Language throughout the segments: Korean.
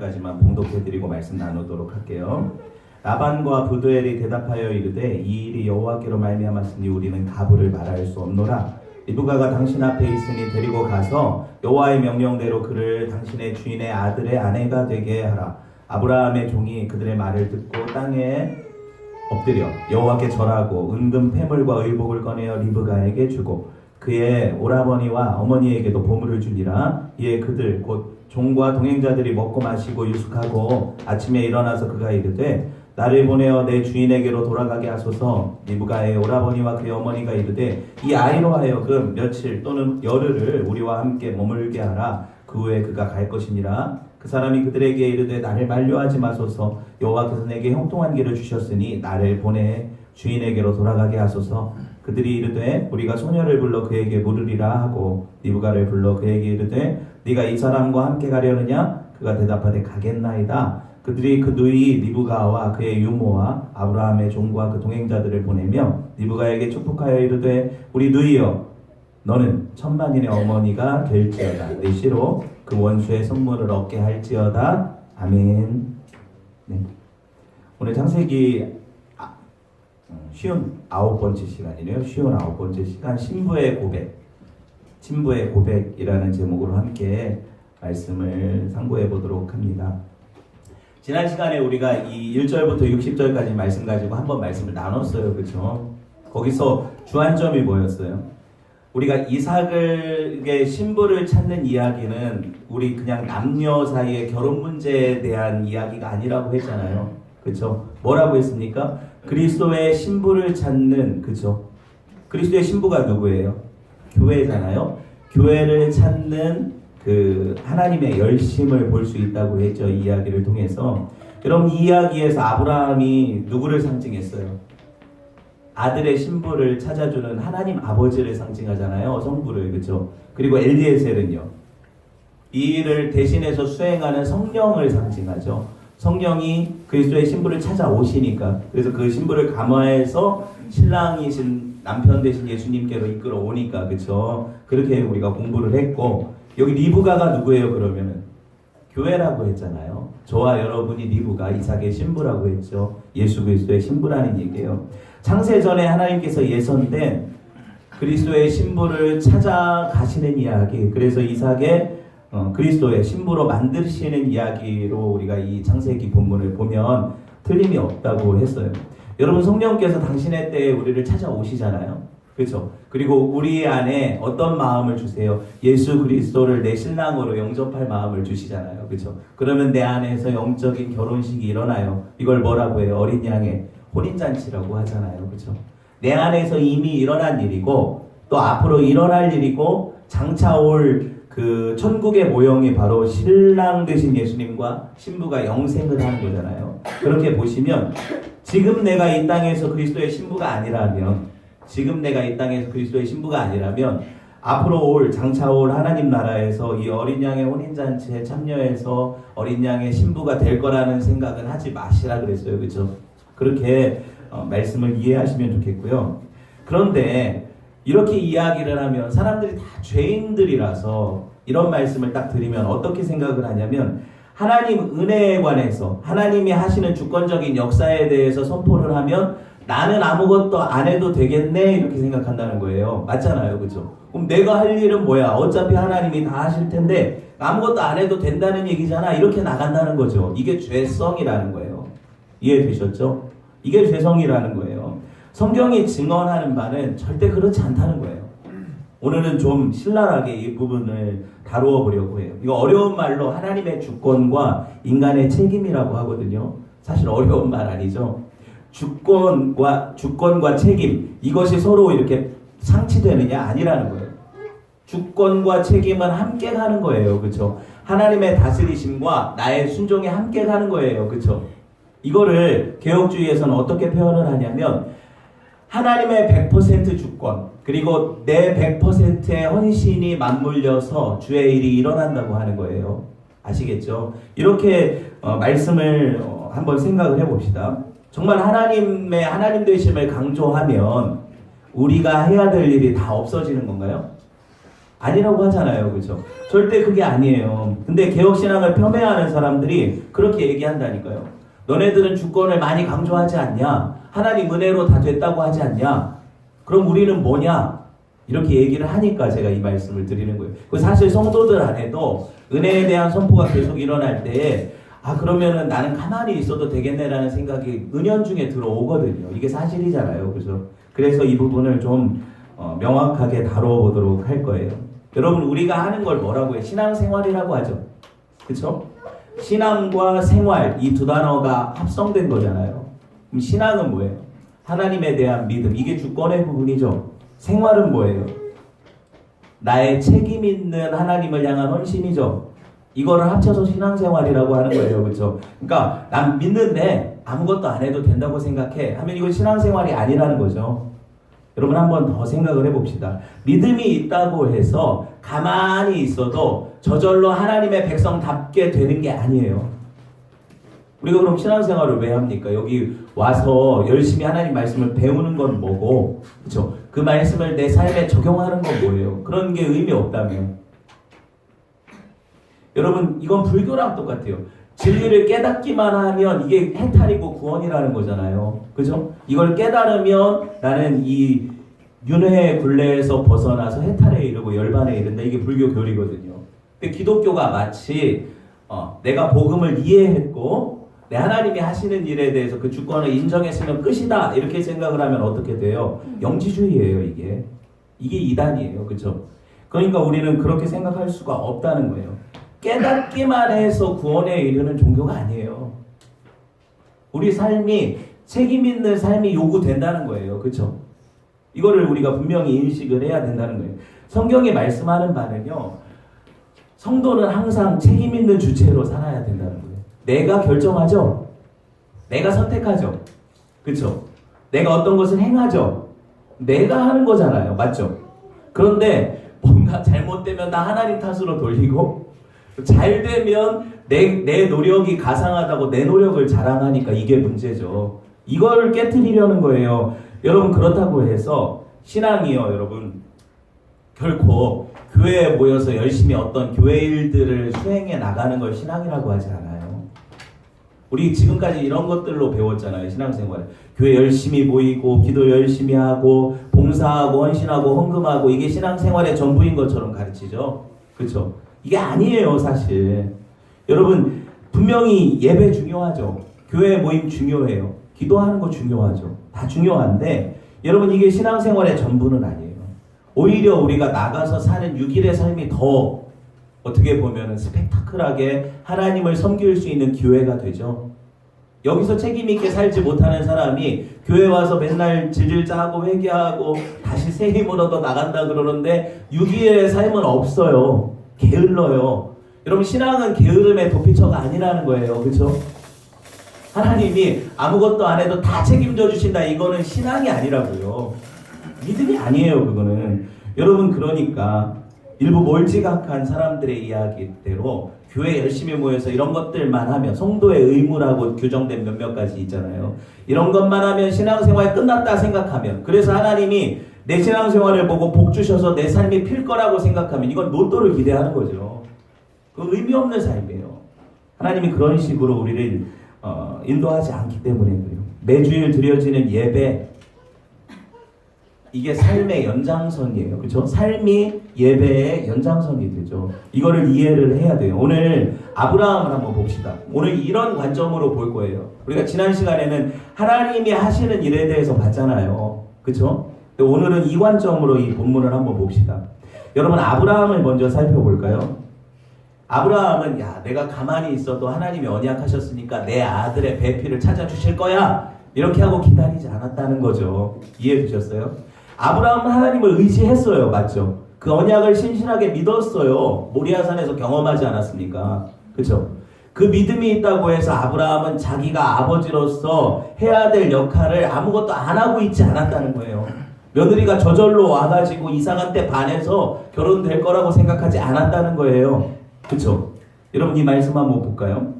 가지만 봉독해드리고 말씀 나누도록 할게요. 라반과 부두엘이 대답하여 이르되 이 일이 여호와께로 말미암았으니 우리는 가부를 말할 수 없노라. 리브가가 당신 앞에 있으니 데리고 가서 여호와의 명령대로 그를 당신의 주인의 아들의 아내가 되게 하라. 아브라함의 종이 그들의 말을 듣고 땅에 엎드려 여호와께 절하고 은금 패물과 의복을 꺼내어 리브가에게 주고 그의 오라버니와 어머니에게도 보물을 주니라. 이에 그들 곧 종과 동행자들이 먹고 마시고 유숙하고 아침에 일어나서 그가 이르되 나를 보내어 내 주인에게로 돌아가게 하소서. 리브가의 오라버니와 그의 어머니가 이르되 이 아이로 하여금 며칠 또는 열흘을 우리와 함께 머물게 하라. 그 후에 그가 갈 것이니라. 그 사람이 그들에게 이르되 나를 만류하지 마소서. 여호와께서 내게 형통한 길을 주셨으니 나를 보내 주인에게로 돌아가게 하소서. 그들이 이르되 우리가 소녀를 불러 그에게 물으리라 하고 리브가를 불러 그에게 이르되 네가 이 사람과 함께 가려느냐? 그가 대답하되 가겠나이다. 그들이 그 누이 리브가와 그의 유모와 아브라함의 종과 그 동행자들을 보내며 리브가에게 축복하여 이르되 우리 누이여 너는 천만인의 어머니가 될지어다. 내 시로 그 원수의 선물을 얻게 할지어다. 아멘. 네. 오늘 창세기 쉬운 9번째 시간이네요. 쉬운 9번째 시간 신부의 고백. 신부의 고백이라는 제목으로 함께 말씀을 상고해 보도록 합니다. 지난 시간에 우리가 이 1절부터 60절까지 말씀 가지고 한번 말씀을 나눴어요. 그렇죠? 거기서 주안점이 뭐였어요? 우리가 이삭의 신부를 찾는 이야기는 우리 그냥 남녀 사이의 결혼 문제에 대한 이야기가 아니라고 했잖아요. 그렇죠? 뭐라고 했습니까? 그리스도의 신부를 찾는, 그죠? 그리스도의 신부가 누구예요? 교회잖아요. 교회를 찾는 그 하나님의 열심을 볼 수 있다고 했죠. 이 이야기를 통해서. 여러분, 이 이야기에서 아브라함이 누구를 상징했어요? 아들의 신부를 찾아주는 하나님 아버지를 상징하잖아요. 성부를, 그죠? 그리고 엘리에셀은요, 이 일을 대신해서 수행하는 성령을 상징하죠. 성령이 그리스도의 신부를 찾아오시니까, 그래서 그 신부를 감화해서 신랑이신 남편 되신 예수님께로 이끌어 오니까, 그쵸? 그렇게 우리가 공부를 했고, 여기 리브가가 누구예요? 그러면은 교회라고 했잖아요. 저와 여러분이 리브가 이삭의 신부라고 했죠. 예수 그리스도의 신부라는 얘기예요. 창세전에 하나님께서 예선된 그리스도의 신부를 찾아가시는 이야기, 그래서 이삭의 그리스도의 신부로 만드시는 이야기로 우리가 이 창세기 본문을 보면 틀림이 없다고 했어요. 여러분, 성령께서 당신의 때에 우리를 찾아오시잖아요. 그렇죠? 그리고 우리 안에 어떤 마음을 주세요? 예수 그리스도를 내 신랑으로 영접할 마음을 주시잖아요. 그렇죠? 그러면 내 안에서 영적인 결혼식이 일어나요. 이걸 뭐라고 해요? 어린 양의 혼인잔치라고 하잖아요. 그렇죠? 내 안에서 이미 일어난 일이고 또 앞으로 일어날 일이고 장차 올 그 천국의 모형이 바로 신랑 되신 예수님과 신부가 영생을 하는 거잖아요. 그렇게 보시면 지금 내가 이 땅에서 그리스도의 신부가 아니라면 앞으로 올 장차 올 하나님 나라에서 이 어린 양의 혼인잔치에 참여해서 어린 양의 신부가 될 거라는 생각은 하지 마시라 그랬어요. 그렇죠? 그렇게 말씀을 이해하시면 좋겠고요. 그런데 이렇게 이야기를 하면 사람들이 다 죄인들이라서 이런 말씀을 딱 드리면 어떻게 생각을 하냐면 하나님 은혜에 관해서 하나님이 하시는 주권적인 역사에 대해서 선포를 하면 나는 아무것도 안 해도 되겠네 이렇게 생각한다는 거예요. 맞잖아요. 그렇죠? 그럼 내가 할 일은 뭐야? 어차피 하나님이 다 하실 텐데 아무것도 안 해도 된다는 얘기잖아. 이렇게 나간다는 거죠. 이게 죄성이라는 거예요. 이해되셨죠? 이게 죄성이라는 거예요. 성경이 증언하는 바는 절대 그렇지 않다는 거예요. 오늘은 좀 신랄하게 이 부분을 다루어 보려고 해요. 이거 어려운 말로 하나님의 주권과 인간의 책임이라고 하거든요. 사실 어려운 말 아니죠. 주권과 책임, 이것이 서로 이렇게 상치되느냐? 아니라는 거예요. 주권과 책임은 함께 가는 거예요. 그렇죠? 하나님의 다스리심과 나의 순종이 함께 가는 거예요. 그렇죠? 이거를 개혁주의에서는 어떻게 표현을 하냐면 하나님의 100% 주권 그리고 내 100%의 헌신이 맞물려서 주의 일이 일어난다고 하는 거예요. 아시겠죠? 이렇게 말씀을 한번 생각을 해봅시다. 정말 하나님의 하나님 되심을 강조하면 우리가 해야 될 일이 다 없어지는 건가요? 아니라고 하잖아요. 그렇죠? 절대 그게 아니에요. 근데 개혁신앙을 폄훼하는 사람들이 그렇게 얘기한다니까요. 너네들은 주권을 많이 강조하지 않냐? 하나님 은혜로 다 됐다고 하지 않냐? 그럼 우리는 뭐냐? 이렇게 얘기를 하니까 제가 이 말씀을 드리는 거예요. 사실 성도들 안에도 은혜에 대한 선포가 계속 일어날 때에 그러면은 나는 가만히 있어도 되겠네라는 생각이 은연중에 들어오거든요. 이게 사실이잖아요. 그죠? 그래서 이 부분을 좀 명확하게 다뤄보도록 할 거예요. 여러분, 우리가 하는 걸 뭐라고 해요? 신앙생활이라고 하죠. 그쵸? 신앙과 생활, 이 두 단어가 합성된 거잖아요. 그럼 신앙은 뭐예요? 하나님에 대한 믿음, 이게 주권의 부분이죠. 생활은 뭐예요? 나의 책임 있는 하나님을 향한 헌신이죠. 이거를 합쳐서 신앙생활이라고 하는 거예요. 그렇죠? 그러니까 난 믿는데 아무것도 안 해도 된다고 생각해 하면 이건 신앙생활이 아니라는 거죠. 여러분, 한번 더 생각을 해봅시다. 믿음이 있다고 해서 가만히 있어도 저절로 하나님의 백성답게 되는 게 아니에요. 우리가 그럼 신앙생활을 왜 합니까? 여기 와서 열심히 하나님 말씀을 배우는 건 뭐고, 그렇죠? 그 말씀을 내 삶에 적용하는 건 뭐예요? 그런 게 의미 없다면. 여러분, 이건 불교랑 똑같아요. 진리를 깨닫기만 하면 이게 해탈이고 구원이라는 거잖아요. 그죠? 이걸 깨달으면 나는 이 윤회의 굴레에서 벗어나서 해탈에 이르고 열반에 이른다. 이게 불교 교리거든요. 근데 기독교가 마치 내가 복음을 이해했고 내 하나님이 하시는 일에 대해서 그 주권을 인정했으면 끝이다. 이렇게 생각을 하면 어떻게 돼요? 영지주의예요, 이게. 이게 이단이에요. 그죠? 그러니까 우리는 그렇게 생각할 수가 없다는 거예요. 깨닫기만 해서 구원에 이르는 종교가 아니에요. 우리 삶이 책임 있는 삶이 요구된다는 거예요. 그렇죠? 이거를 우리가 분명히 인식을 해야 된다는 거예요. 성경이 말씀하는 바는요. 성도는 항상 책임 있는 주체로 살아야 된다는 거예요. 내가 결정하죠. 내가 선택하죠. 그렇죠? 내가 어떤 것을 행하죠. 내가 하는 거잖아요. 맞죠? 그런데 뭔가 잘못되면 나 하나님 탓으로 돌리고 잘 되면 내 노력이 가상하다고 내 노력을 자랑하니까 이게 문제죠. 이걸 깨트리려는 거예요. 여러분, 그렇다고 해서 신앙이요, 여러분, 결코 교회에 모여서 열심히 어떤 교회 일들을 수행해 나가는 걸 신앙이라고 하지 않아요. 우리 지금까지 이런 것들로 배웠잖아요. 신앙생활. 교회 열심히 모이고 기도 열심히 하고 봉사하고 헌신하고 헌금하고 이게 신앙생활의 전부인 것처럼 가르치죠. 그렇죠? 이게 아니에요, 사실. 여러분, 분명히 예배 중요하죠. 교회 모임 중요해요. 기도하는 거 중요하죠. 다 중요한데 여러분, 이게 신앙생활의 전부는 아니에요. 오히려 우리가 나가서 사는 6일의 삶이 더 어떻게 보면 스펙타클하게 하나님을 섬길 수 있는 기회가 되죠. 여기서 책임있게 살지 못하는 사람이 교회 와서 맨날 질질 짜고 회개하고 다시 새 힘을 얻어 나간다 그러는데 6일의 삶은 없어요. 게을러요. 여러분, 신앙은 게으름의 도피처가 아니라는 거예요. 그렇죠? 하나님이 아무것도 안 해도 다 책임져 주신다. 이거는 신앙이 아니라고요. 믿음이 아니에요. 그거는. 여러분, 그러니까 일부 몰지각한 사람들의 이야기대로 교회 열심히 모여서 이런 것들만 하면, 성도의 의무라고 규정된 몇몇 가지 있잖아요. 이런 것만 하면 신앙생활 끝났다 생각하면, 그래서 하나님이 내 신앙생활을 보고 복 주셔서 내 삶이 필 거라고 생각하면 이건 로또를 기대하는 거죠. 그 의미 없는 삶이에요. 하나님이 그런 식으로 우리를 인도하지 않기 때문에 그래요. 매주일 드려지는 예배, 이게 삶의 연장선이에요. 그렇죠? 삶이 예배의 연장선이 되죠. 이거를 이해를 해야 돼요. 오늘 아브라함을 한번 봅시다. 오늘 이런 관점으로 볼 거예요. 우리가 지난 시간에는 하나님이 하시는 일에 대해서 봤잖아요. 그렇죠? 오늘은 이 관점으로 이 본문을 한번 봅시다. 여러분, 아브라함을 먼저 살펴볼까요? 아브라함은 내가 가만히 있어도 하나님이 언약하셨으니까 내 아들의 배필을 찾아주실 거야, 이렇게 하고 기다리지 않았다는 거죠. 이해해 주셨어요? 아브라함은 하나님을 의지했어요. 맞죠? 그 언약을 신실하게 믿었어요. 모리아산에서 경험하지 않았습니까? 그렇죠? 그 믿음이 있다고 해서 아브라함은 자기가 아버지로서 해야 될 역할을 아무것도 안 하고 있지 않았다는 거예요. 며느리가 저절로 와가지고 이상한데 반해서 결혼될 거라고 생각하지 않았다는 거예요. 그렇죠? 여러분, 이 말씀 한번 볼까요?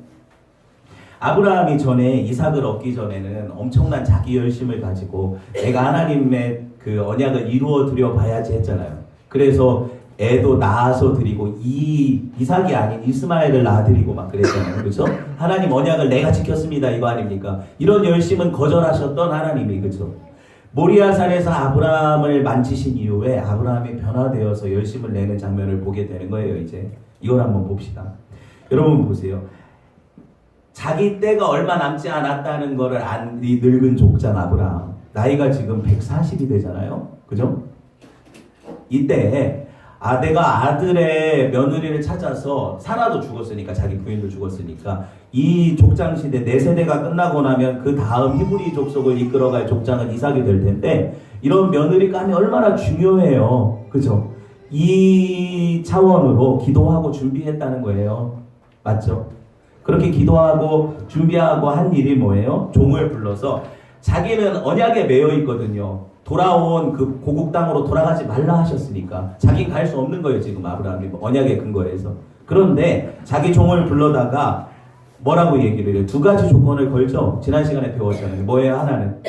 아브라함이 전에 이삭을 얻기 전에는 엄청난 자기 열심을 가지고 내가 하나님의 그 언약을 이루어 드려 봐야지 했잖아요. 그래서 애도 낳아서 드리고 이삭이 아닌 이스마엘을 낳아드리고 막 그랬잖아요. 그렇죠? 하나님 언약을 내가 지켰습니다. 이거 아닙니까? 이런 열심은 거절하셨던 하나님이, 그렇죠? 모리아산에서 아브라함을 만지신 이후에 아브라함이 변화되어서 열심을 내는 장면을 보게 되는 거예요. 이제 이걸 한번 봅시다. 여러분 보세요. 자기 때가 얼마 남지 않았다는 거를 안 이 늙은 족장 아브라함, 나이가 지금 140이 되잖아요. 그죠? 이때 내가 아들의 며느리를 찾아서, 사라도 죽었으니까, 자기 부인도 죽었으니까, 이 족장 시대 4세대가 끝나고 나면 그 다음 히브리 족속을 이끌어갈 족장은 이삭이 될 텐데, 이런 며느리감이 얼마나 중요해요. 그죠? 이 차원으로 기도하고 준비했다는 거예요. 맞죠? 그렇게 기도하고 준비하고 한 일이 뭐예요? 종을 불러서, 자기는 언약에 매여 있거든요. 돌아온 그 고국 땅으로 돌아가지 말라 하셨으니까 자기는 갈 수 없는 거예요. 지금 아브라함이 언약의 근거에서. 그런데 자기 종을 불러다가 뭐라고 얘기를 해요? 2가지 조건을 걸죠. 지난 시간에 배웠잖아요. 뭐예요? 하나는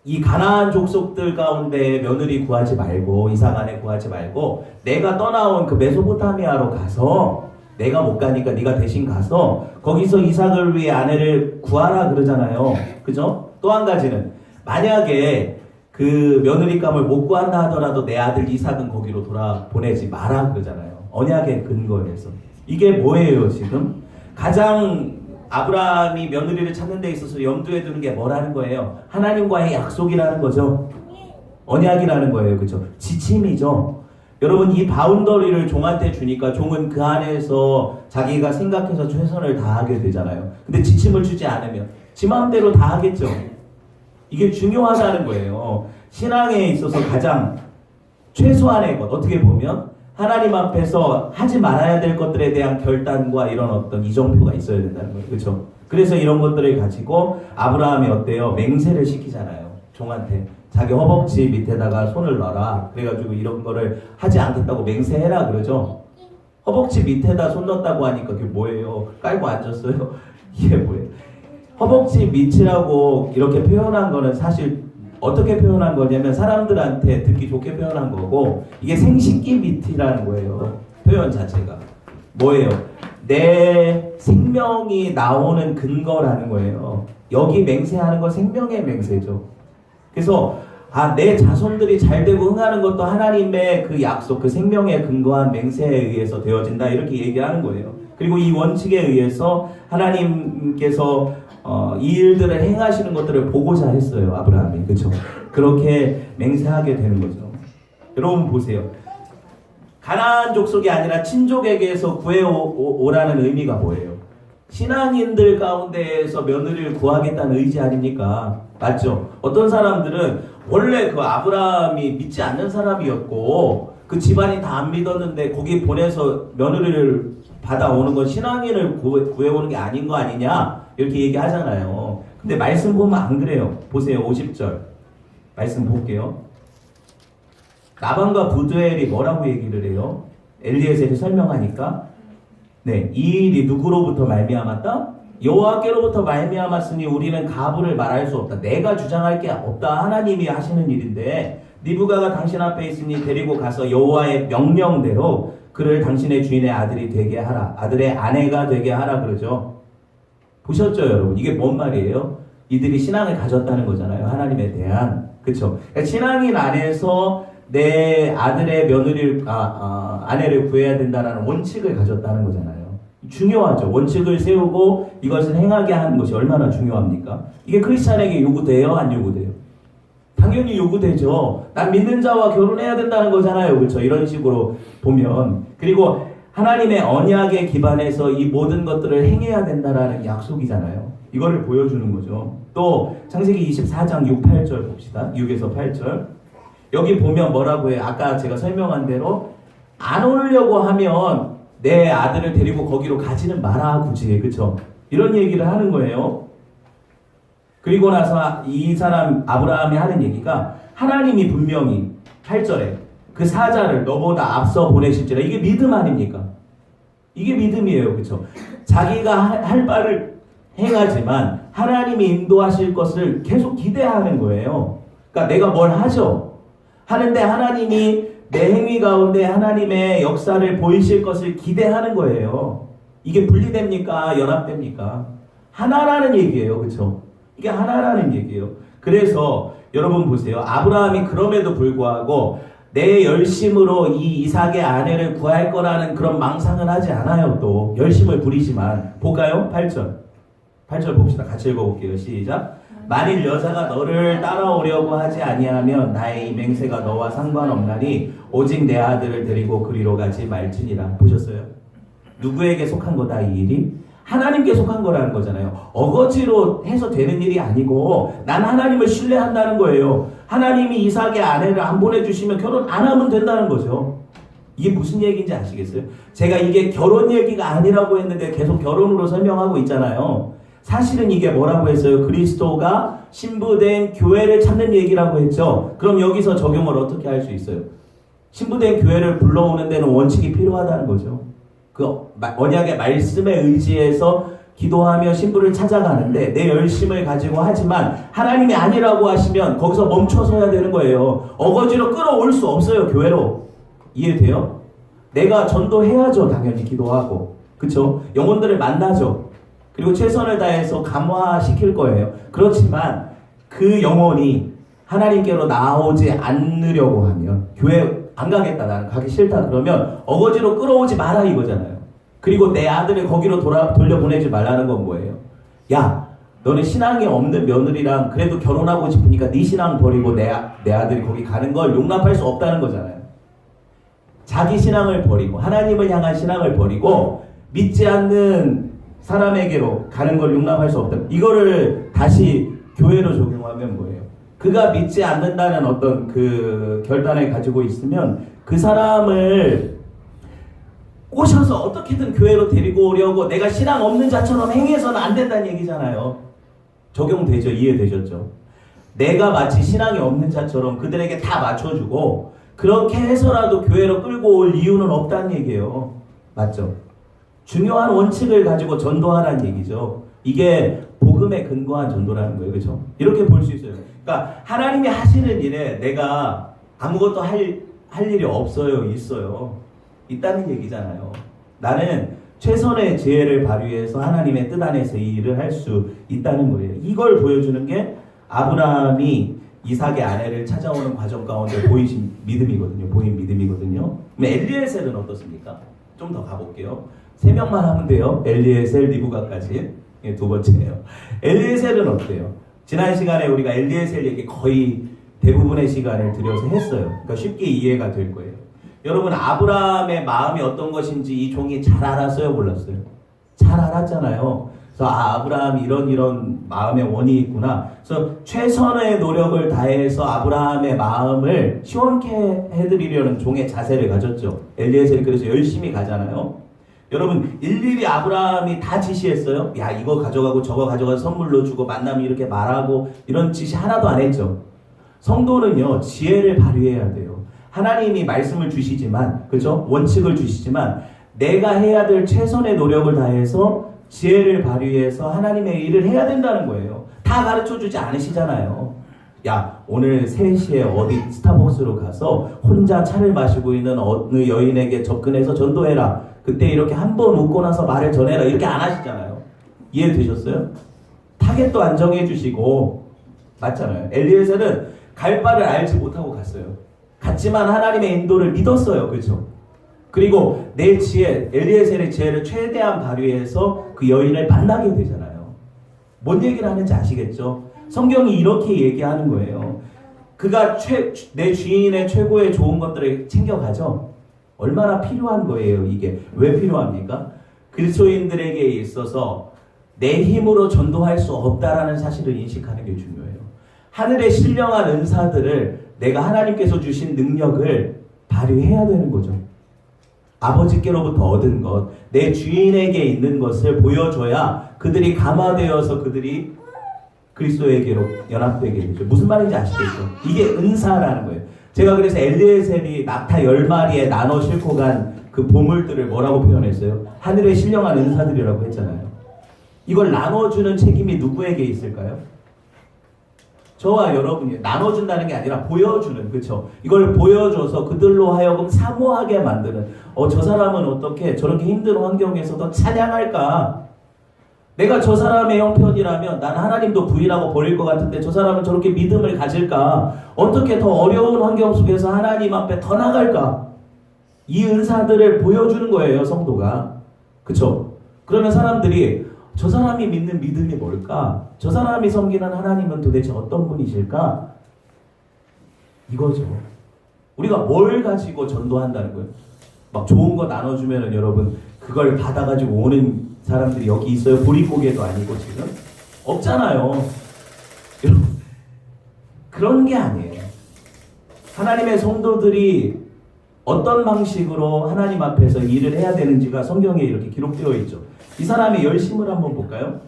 이 가나안 족속들 가운데 며느리 구하지 말고, 이삭 아내 구하지 말고, 내가 떠나온 그 메소포타미아로 가서, 내가 못 가니까 네가 대신 가서 거기서 이삭을 위해 아내를 구하라 그러잖아요. 그죠? 또 한 가지는, 만약에 그 며느리감을 못 구한다 하더라도 내 아들 이삭은 거기로 보내지 마라 그러잖아요. 언약의 근거에서. 이게 뭐예요 지금? 가장 아브라함이 며느리를 찾는 데 있어서 염두에 두는 게 뭐라는 거예요? 하나님과의 약속이라는 거죠. 언약이라는 거예요. 그죠? 지침이죠. 여러분, 이 바운더리를 종한테 주니까 종은 그 안에서 자기가 생각해서 최선을 다하게 되잖아요. 근데 지침을 주지 않으면 지 마음대로 다 하겠죠. 이게 중요하다는 거예요. 신앙에 있어서 가장 최소한의 것, 어떻게 보면 하나님 앞에서 하지 말아야 될 것들에 대한 결단과 이런 어떤 이정표가 있어야 된다는 거예요. 그렇죠? 그래서 이런 것들을 가지고 아브라함이 어때요? 맹세를 시키잖아요. 종한테. 자기 허벅지 밑에다가 손을 넣어라. 그래가지고 이런 거를 하지 않겠다고 맹세해라 그러죠. 허벅지 밑에다 손 넣었다고 하니까 그게 뭐예요? 깔고 앉았어요? 이게 뭐예요? 허벅지 밑이라고 이렇게 표현한 거는 사실 어떻게 표현한 거냐면 사람들한테 듣기 좋게 표현한 거고, 이게 생식기 밑이라는 거예요. 표현 자체가 뭐예요? 내 생명이 나오는 근거라는 거예요. 여기 맹세하는 건 생명의 맹세죠. 그래서 내 자손들이 잘 되고 흥하는 것도 하나님의 그 약속, 그 생명에 근거한 맹세에 의해서 되어진다, 이렇게 얘기하는 거예요. 그리고 이 원칙에 의해서 하나님께서 이 일들을 행하시는 것들을 보고자 했어요. 아브라함이. 그렇죠? 그렇게 맹세하게 되는 거죠. 여러분 보세요. 가나안 족속이 아니라 친족에게서 구해오라는 의미가 뭐예요? 신앙인들 가운데에서 며느리를 구하겠다는 의지 아닙니까? 맞죠? 어떤 사람들은 원래 그 아브라함이 믿지 않는 사람이었고 그 집안이 다 안 믿었는데 거기 보내서 며느리를 받아오는 건 신앙인을 구해오는 게 아닌 거 아니냐? 이렇게 얘기하잖아요. 근데 말씀 보면 안 그래요. 보세요. 50절 말씀 볼게요. 라반과 부두엘이 뭐라고 얘기를 해요? 엘리에셀이 설명하니까, 네, 이 일이 누구로부터 말미암았다? 여호와께로부터 말미암았으니 우리는 가부를 말할 수 없다. 내가 주장할 게 없다. 하나님이 하시는 일인데, 리브가가 당신 앞에 있으니 데리고 가서 여호와의 명령대로 그를 당신의 주인의 아들이 되게 하라. 아들의 아내가 되게 하라 그러죠. 보셨죠, 여러분? 이게 뭔 말이에요? 이들이 신앙을 가졌다는 거잖아요. 하나님에 대한. 그렇죠? 그러니까 신앙인 안에서 내 아들의 며느리를 아내를 구해야 된다는 원칙을 가졌다는 거잖아요. 중요하죠. 원칙을 세우고 이것을 행하게 하는 것이 얼마나 중요합니까? 이게 크리스찬에게 요구돼요? 안 요구돼요? 당연히 요구되죠. 난 믿는 자와 결혼해야 된다는 거잖아요. 그렇죠? 이런 식으로 보면. 그리고 하나님의 언약에 기반해서 이 모든 것들을 행해야 된다라는 약속이잖아요. 이거를 보여주는 거죠. 또 창세기 24장 6, 8절 봅시다. 6에서 8절. 여기 보면 뭐라고 해요? 아까 제가 설명한 대로 안 오려고 하면 내 아들을 데리고 거기로 가지는 마라 굳이. 그쵸? 이런 얘기를 하는 거예요. 그리고 나서 이 사람 아브라함이 하는 얘기가, 하나님이 분명히 8절에 그 사자를 너보다 앞서 보내실지라. 이게 믿음 아닙니까? 이게 믿음이에요. 그쵸? 자기가 할 바를 행하지만 하나님이 인도하실 것을 계속 기대하는 거예요. 그러니까 내가 뭘 하죠? 하는데 하나님이 내 행위 가운데 하나님의 역사를 보이실 것을 기대하는 거예요. 이게 분리됩니까? 연합됩니까? 하나라는 얘기예요. 그렇죠? 이게 하나라는 얘기예요. 그래서 여러분 보세요. 아브라함이 그럼에도 불구하고 내 열심으로 이 이삭의 아내를 구할 거라는 그런 망상은 하지 않아요. 또 열심을 부리지만 볼까요? 8절 봅시다. 같이 읽어볼게요. 시작. 만일 여자가 너를 따라오려고 하지 아니하면 나의 이 맹세가 너와 상관없나니 오직 내 아들을 데리고 그리로 가지 말지니라. 보셨어요? 누구에게 속한 거다 이 일이? 하나님께 속한 거라는 거잖아요. 어거지로 해서 되는 일이 아니고 난 하나님을 신뢰한다는 거예요. 하나님이 이삭의 아내를 안 보내주시면 결혼 안 하면 된다는 거죠. 이게 무슨 얘기인지 아시겠어요? 제가 이게 결혼 얘기가 아니라고 했는데 계속 결혼으로 설명하고 있잖아요. 사실은 이게 뭐라고 했어요? 그리스도가 신부된 교회를 찾는 얘기라고 했죠. 그럼 여기서 적용을 어떻게 할 수 있어요? 신부된 교회를 불러오는 데는 원칙이 필요하다는 거죠. 그 언약의 말씀에 의지해서 기도하며 신부를 찾아가는데 내 열심을 가지고 하지만 하나님이 아니라고 하시면 거기서 멈춰서야 되는 거예요. 어거지로 끌어올 수 없어요. 교회로. 이해돼요? 내가 전도해야죠. 당연히 기도하고. 그쵸? 영혼들을 만나죠. 그리고 최선을 다해서 감화시킬 거예요. 그렇지만 그 영혼이 하나님께로 나오지 않으려고 하면 교회 안 가겠다, 나는 가기 싫다 그러면 어거지로 끌어오지 마라 이거잖아요. 그리고 내 아들을 거기로 돌려보내지 말라는 건 뭐예요? 야, 너는 신앙이 없는 며느리랑 그래도 결혼하고 싶으니까 네 신앙 버리고 내 아들이 거기 가는 걸 용납할 수 없다는 거잖아요. 자기 신앙을 버리고 하나님을 향한 신앙을 버리고 믿지 않는 사람에게로 가는 걸 용납할 수 없다. 이거를 다시 교회로 적용하면 뭐예요? 그가 믿지 않는다는 어떤 그 결단을 가지고 있으면 그 사람을 꼬셔서 어떻게든 교회로 데리고 오려고 내가 신앙 없는 자처럼 행해서는 안 된다는 얘기잖아요. 적용되죠? 이해되셨죠? 내가 마치 신앙이 없는 자처럼 그들에게 다 맞춰주고 그렇게 해서라도 교회로 끌고 올 이유는 없다는 얘기예요. 맞죠? 중요한 원칙을 가지고 전도하라는 얘기죠. 이게 복음에 근거한 전도라는 거예요. 그렇죠? 이렇게 볼 수 있어요. 그러니까 하나님이 하시는 일에 내가 아무것도 할 일이 없어요. 있어요. 있다는 얘기잖아요. 나는 최선의 지혜를 발휘해서 하나님의 뜻 안에서 이 일을 할 수 있다는 거예요. 이걸 보여주는 게 아브라함이 이삭의 아내를 찾아오는 과정 가운데 보이신 믿음이거든요. 보인 믿음이거든요. 그럼 엘리에셀은 어떻습니까? 좀 더 가볼게요. 3명만 하면 돼요. 엘리에셀, 리브가까지. 두 번째예요. 엘리에셀은 어때요? 지난 시간에 우리가 엘리에셀 얘기 거의 대부분의 시간을 들여서 했어요. 그러니까 쉽게 이해가 될 거예요. 여러분, 아브라함의 마음이 어떤 것인지 이 종이 잘 알았어요? 몰랐어요? 잘 알았잖아요. 그래서 아브라함이 이런 마음의 원이 있구나. 그래서 최선의 노력을 다해서 아브라함의 마음을 시원케 해드리려는 종의 자세를 가졌죠. 엘리에셀이 그래서 열심히 가잖아요. 여러분, 일일이 아브라함이 다 지시했어요? 야, 이거 가져가고 저거 가져가서 선물로 주고 만나면 이렇게 말하고 이런 지시 하나도 안 했죠. 성도는요, 지혜를 발휘해야 돼요. 하나님이 말씀을 주시지만, 그죠? 원칙을 주시지만 내가 해야 될 최선의 노력을 다해서 지혜를 발휘해서 하나님의 일을 해야 된다는 거예요. 다 가르쳐주지 않으시잖아요. 야, 오늘 3시에 어디 스타벅스로 가서 혼자 차를 마시고 있는 어느 여인에게 접근해서 전도해라. 그때 이렇게 한 번 웃고 나서 말을 전해라. 이렇게 안 하시잖아요. 이해되셨어요? 타겟도 안 정해주시고. 맞잖아요. 엘리에셀은 갈 바를 알지 못하고 갔어요. 갔지만 하나님의 인도를 믿었어요. 그렇죠? 그리고 내 지혜, 엘리에셀의 지혜를 최대한 발휘해서 그 여인을 만나게 되잖아요. 뭔 얘기를 하는지 아시겠죠? 성경이 이렇게 얘기하는 거예요. 그가 내 주인의 최고의 좋은 것들을 챙겨가죠. 얼마나 필요한 거예요, 이게. 왜 필요합니까? 그리스도인들에게 있어서 내 힘으로 전도할 수 없다라는 사실을 인식하는 게 중요해요. 하늘의 신령한 은사들을 내가 하나님께서 주신 능력을 발휘해야 되는 거죠. 아버지께로부터 얻은 것, 내 주인에게 있는 것을 보여줘야 그들이 감화되어서 그들이 그리스도에게로 연합되게 되죠. 무슨 말인지 아시겠죠? 이게 은사라는 거예요. 제가 그래서 엘리에셀이 낙타 10마리에 나눠 싣고 간 그 보물들을 뭐라고 표현했어요? 하늘의 신령한 은사들이라고 했잖아요. 이걸 나눠주는 책임이 누구에게 있을까요? 저와 여러분이 나눠준다는 게 아니라 보여주는, 그쵸? 이걸 보여줘서 그들로 하여금 사모하게 만드는, 저 사람은 어떻게 저렇게 힘든 환경에서도 찬양할까? 내가 저 사람의 형편이라면 난 하나님도 부인하고 버릴 것 같은데 저 사람은 저렇게 믿음을 가질까? 어떻게 더 어려운 환경 속에서 하나님 앞에 더 나갈까? 이 은사들을 보여주는 거예요, 성도가. 그쵸? 그러면 사람들이 저 사람이 믿는 믿음이 뭘까? 저 사람이 섬기는 하나님은 도대체 어떤 분이실까? 이거죠. 우리가 뭘 가지고 전도한다는 거예요? 막 좋은 거 나눠주면은 여러분 그걸 받아가지고 오는 사람들이 여기 있어요? 보릿고개도 아니고 지금? 없잖아요. 여러분 그런 게 아니에요. 하나님의 성도들이 어떤 방식으로 하나님 앞에서 일을 해야 되는지가 성경에 이렇게 기록되어 있죠. 이 사람의 열심을 한번 볼까요?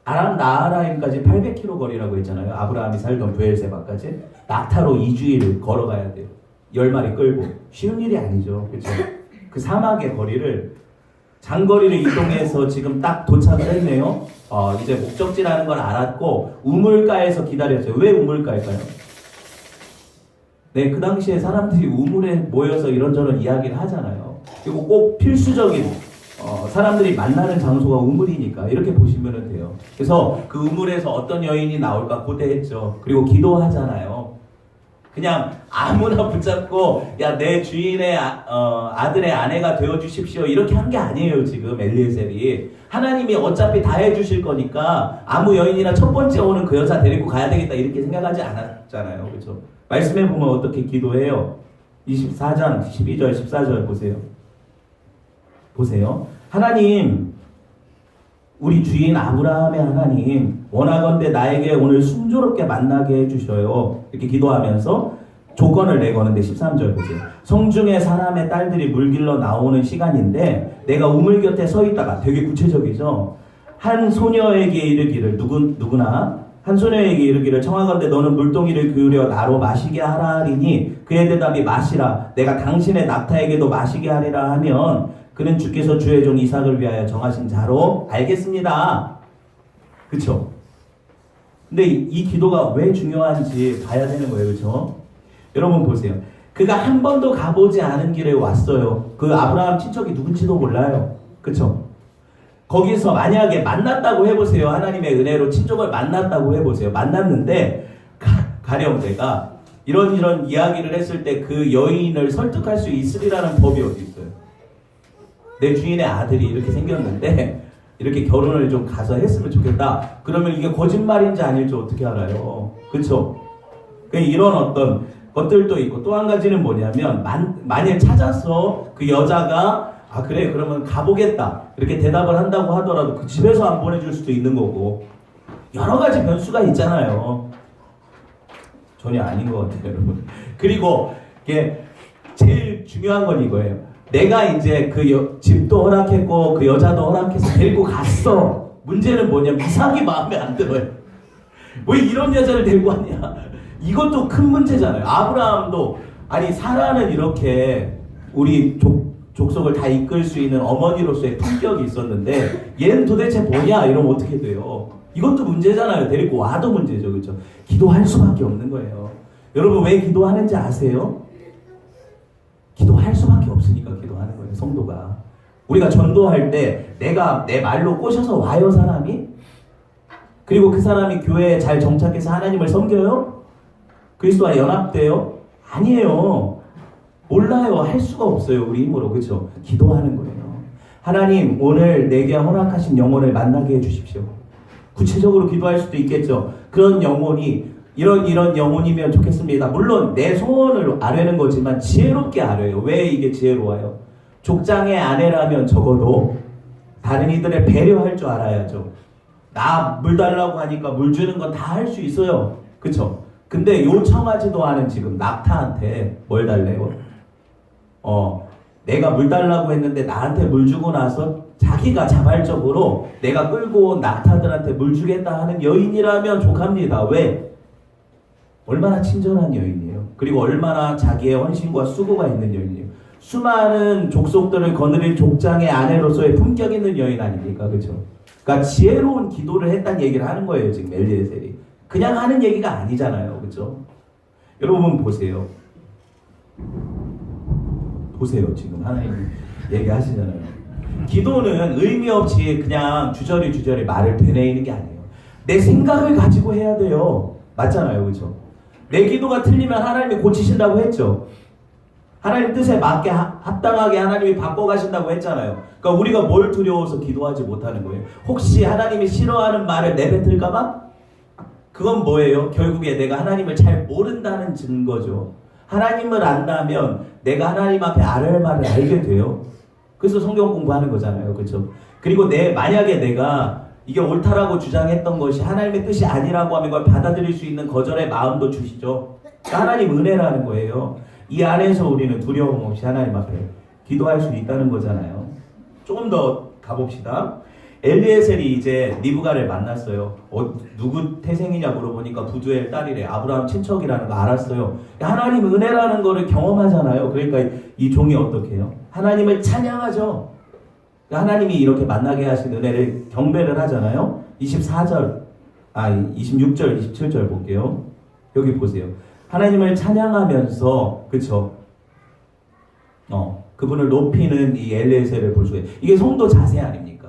아람 나하라임까지 800km 거리라고 했잖아요. 아브라함이 살던 브엘세바까지 낙타로 2주일 걸어가야 돼요. 10마리 끌고. 쉬운 일이 아니죠. 그렇죠? 그 사막의 거리를 장거리를 이동해서 지금 딱 도착을 했네요. 이제 목적지라는 걸 알았고 우물가에서 기다렸어요. 왜 우물가일까요? 네, 그 당시에 사람들이 우물에 모여서 이런저런 이야기를 하잖아요. 그리고 꼭 필수적인 사람들이 만나는 장소가 우물이니까 이렇게 보시면 돼요. 그래서 그 우물에서 어떤 여인이 나올까 고대했죠. 그리고 기도하잖아요. 그냥 아무나 붙잡고 야 내 주인의 아들의 아내가 되어주십시오 이렇게 한 게 아니에요. 지금 엘리에셀이 하나님이 어차피 다 해주실 거니까 아무 여인이나 첫 번째 오는 그 여자 데리고 가야 되겠다 이렇게 생각하지 않았잖아요. 그렇죠? 말씀해 보면 어떻게 기도해요? 24장 12절 14절 보세요. 보세요. 하나님, 우리 주인 아브라함의 하나님, 원하건대 나에게 오늘 순조롭게 만나게 해주셔요. 이렇게 기도하면서 조건을 내거는데 13절 보세요. 성중에 사람의 딸들이 물길러 나오는 시간인데 내가 우물 곁에 서 있다가 되게 구체적이죠. 한 소녀에게 이르기를 누구나 한 소녀에게 이르기를 청하건대 너는 물동이를 기울여 나로 마시게 하라 하리니 그의 대답이 마시라 내가 당신의 낙타에게도 마시게 하리라 하면 그는 주께서 주의 종 이삭을 위하여 정하신 자로 알겠습니다. 그쵸? 근데 이 기도가 왜 중요한지 봐야 되는 거예요. 그쵸? 여러분 보세요. 그가 한 번도 가보지 않은 길에 왔어요. 그 아브라함 친척이 누군지도 몰라요. 그쵸? 거기서 만약에 만났다고 해보세요. 하나님의 은혜로 친족을 만났다고 해보세요. 만났는데 가령 내가 이런 이야기를 했을 때 그 여인을 설득할 수 있으리라는 법이 어디 있어요? 내 주인의 아들이 이렇게 생겼는데 이렇게 결혼을 좀 가서 했으면 좋겠다. 그러면 이게 거짓말인지 아닐지 어떻게 알아요? 그렇죠? 이런 어떤 것들도 있고 또 한 가지는 뭐냐면 만일 찾아서 그 여자가 그래 그러면 가보겠다 이렇게 대답을 한다고 하더라도 그 집에서 안 보내줄 수도 있는 거고 여러 가지 변수가 있잖아요. 전혀 아닌 것 같아요, 여러분. 그리고 이게 제일 중요한 건 이거예요. 내가 이제 그 집도 허락했고 그 여자도 허락해서 데리고 갔어. 문제는 뭐냐면 이삭이 마음에 안 들어요. 왜 이런 여자를 데리고 왔냐? 이것도 큰 문제잖아요. 아브라함도 아니 사라는 이렇게 우리 족속을 다 이끌 수 있는 어머니로서의 품격이 있었는데 얘는 도대체 뭐냐? 이러면 어떻게 돼요? 이것도 문제잖아요. 데리고 와도 문제죠. 그렇죠? 기도할 수밖에 없는 거예요. 여러분 왜 기도하는지 아세요? 기도할 수밖에 없으니까 기도하는 거예요. 성도가. 우리가 전도할 때 내가 내 말로 꼬셔서 와요 사람이? 그리고 그 사람이 교회에 잘 정착해서 하나님을 섬겨요? 그리스도와 연합돼요? 아니에요. 몰라요. 할 수가 없어요. 우리 힘으로. 그렇죠? 기도하는 거예요. 하나님 오늘 내게 허락하신 영혼을 만나게 해주십시오. 구체적으로 기도할 수도 있겠죠. 그런 영혼이 이런 영혼이면 좋겠습니다. 물론 내 소원을 아뢰는 거지만 지혜롭게 아뢰요. 왜 이게 지혜로워요? 족장의 아내라면 적어도 다른 이들을 배려할 줄 알아야죠. 나 물 달라고 하니까 물 주는 건 다 할 수 있어요. 그쵸? 근데 요청하지도 않은 지금 낙타한테 뭘 달래요? 내가 물 달라고 했는데 나한테 물 주고 나서 자기가 자발적으로 내가 끌고 온 낙타들한테 물 주겠다 하는 여인이라면 족합니다. 왜? 얼마나 친절한 여인이에요. 그리고 얼마나 자기의 헌신과 수고가 있는 여인이에요. 수많은 족속들을 거느린 족장의 아내로서의 품격 있는 여인 아닙니까? 그렇죠? 그러니까 지혜로운 기도를 했다는 얘기를 하는 거예요. 지금 엘리에셀이. 그냥 하는 얘기가 아니잖아요. 그렇죠? 여러분 보세요. 보세요. 지금 하나님 얘기하시잖아요. 기도는 의미 없이 그냥 주저리 말을 되뇌이는 게 아니에요. 내 생각을 가지고 해야 돼요. 맞잖아요. 그렇죠? 내 기도가 틀리면 하나님이 고치신다고 했죠. 하나님 뜻에 맞게 합당하게 하나님이 바꿔가신다고 했잖아요. 그러니까 우리가 뭘 두려워서 기도하지 못하는 거예요? 혹시 하나님이 싫어하는 말을 내뱉을까봐? 그건 뭐예요? 결국에 내가 하나님을 잘 모른다는 증거죠. 하나님을 안다면 내가 하나님 앞에 할 말을 알게 돼요. 그래서 성경 공부하는 거잖아요. 그렇죠? 그리고 만약에 내가 이게 옳다라고 주장했던 것이 하나님의 뜻이 아니라고 하면 그걸 받아들일 수 있는 거절의 마음도 주시죠. 그러니까 하나님 은혜라는 거예요. 이 안에서 우리는 두려움 없이 하나님 앞에 기도할 수 있다는 거잖아요. 조금 더 가봅시다. 엘리에셀이 이제 리브가를 만났어요. 누구 태생이냐 물어보니까 부두엘 딸이래. 아브라함 친척이라는 거 알았어요. 하나님 은혜라는 거를 경험하잖아요. 그러니까 이 종이 어떻게 해요? 하나님을 찬양하죠. 하나님이 이렇게 만나게 하신 은혜를 경배를 하잖아요. 26절, 27절 볼게요. 여기 보세요. 하나님을 찬양하면서, 그쵸? 그분을 높이는 이 엘리에셀을 볼 수가 있어요. 이게 성도 자세 아닙니까?